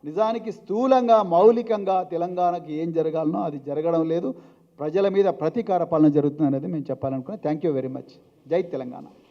నిజానికి స్థూలంగా మౌలికంగా తెలంగాణకి ఏం జరగాలనో అది జరగడం లేదు. ప్రజల మీద ప్రతీకార పాలన జరుగుతుంది అనేది మేము చెప్పాలనుకున్నాం. Thank you very much. Jai Telangana.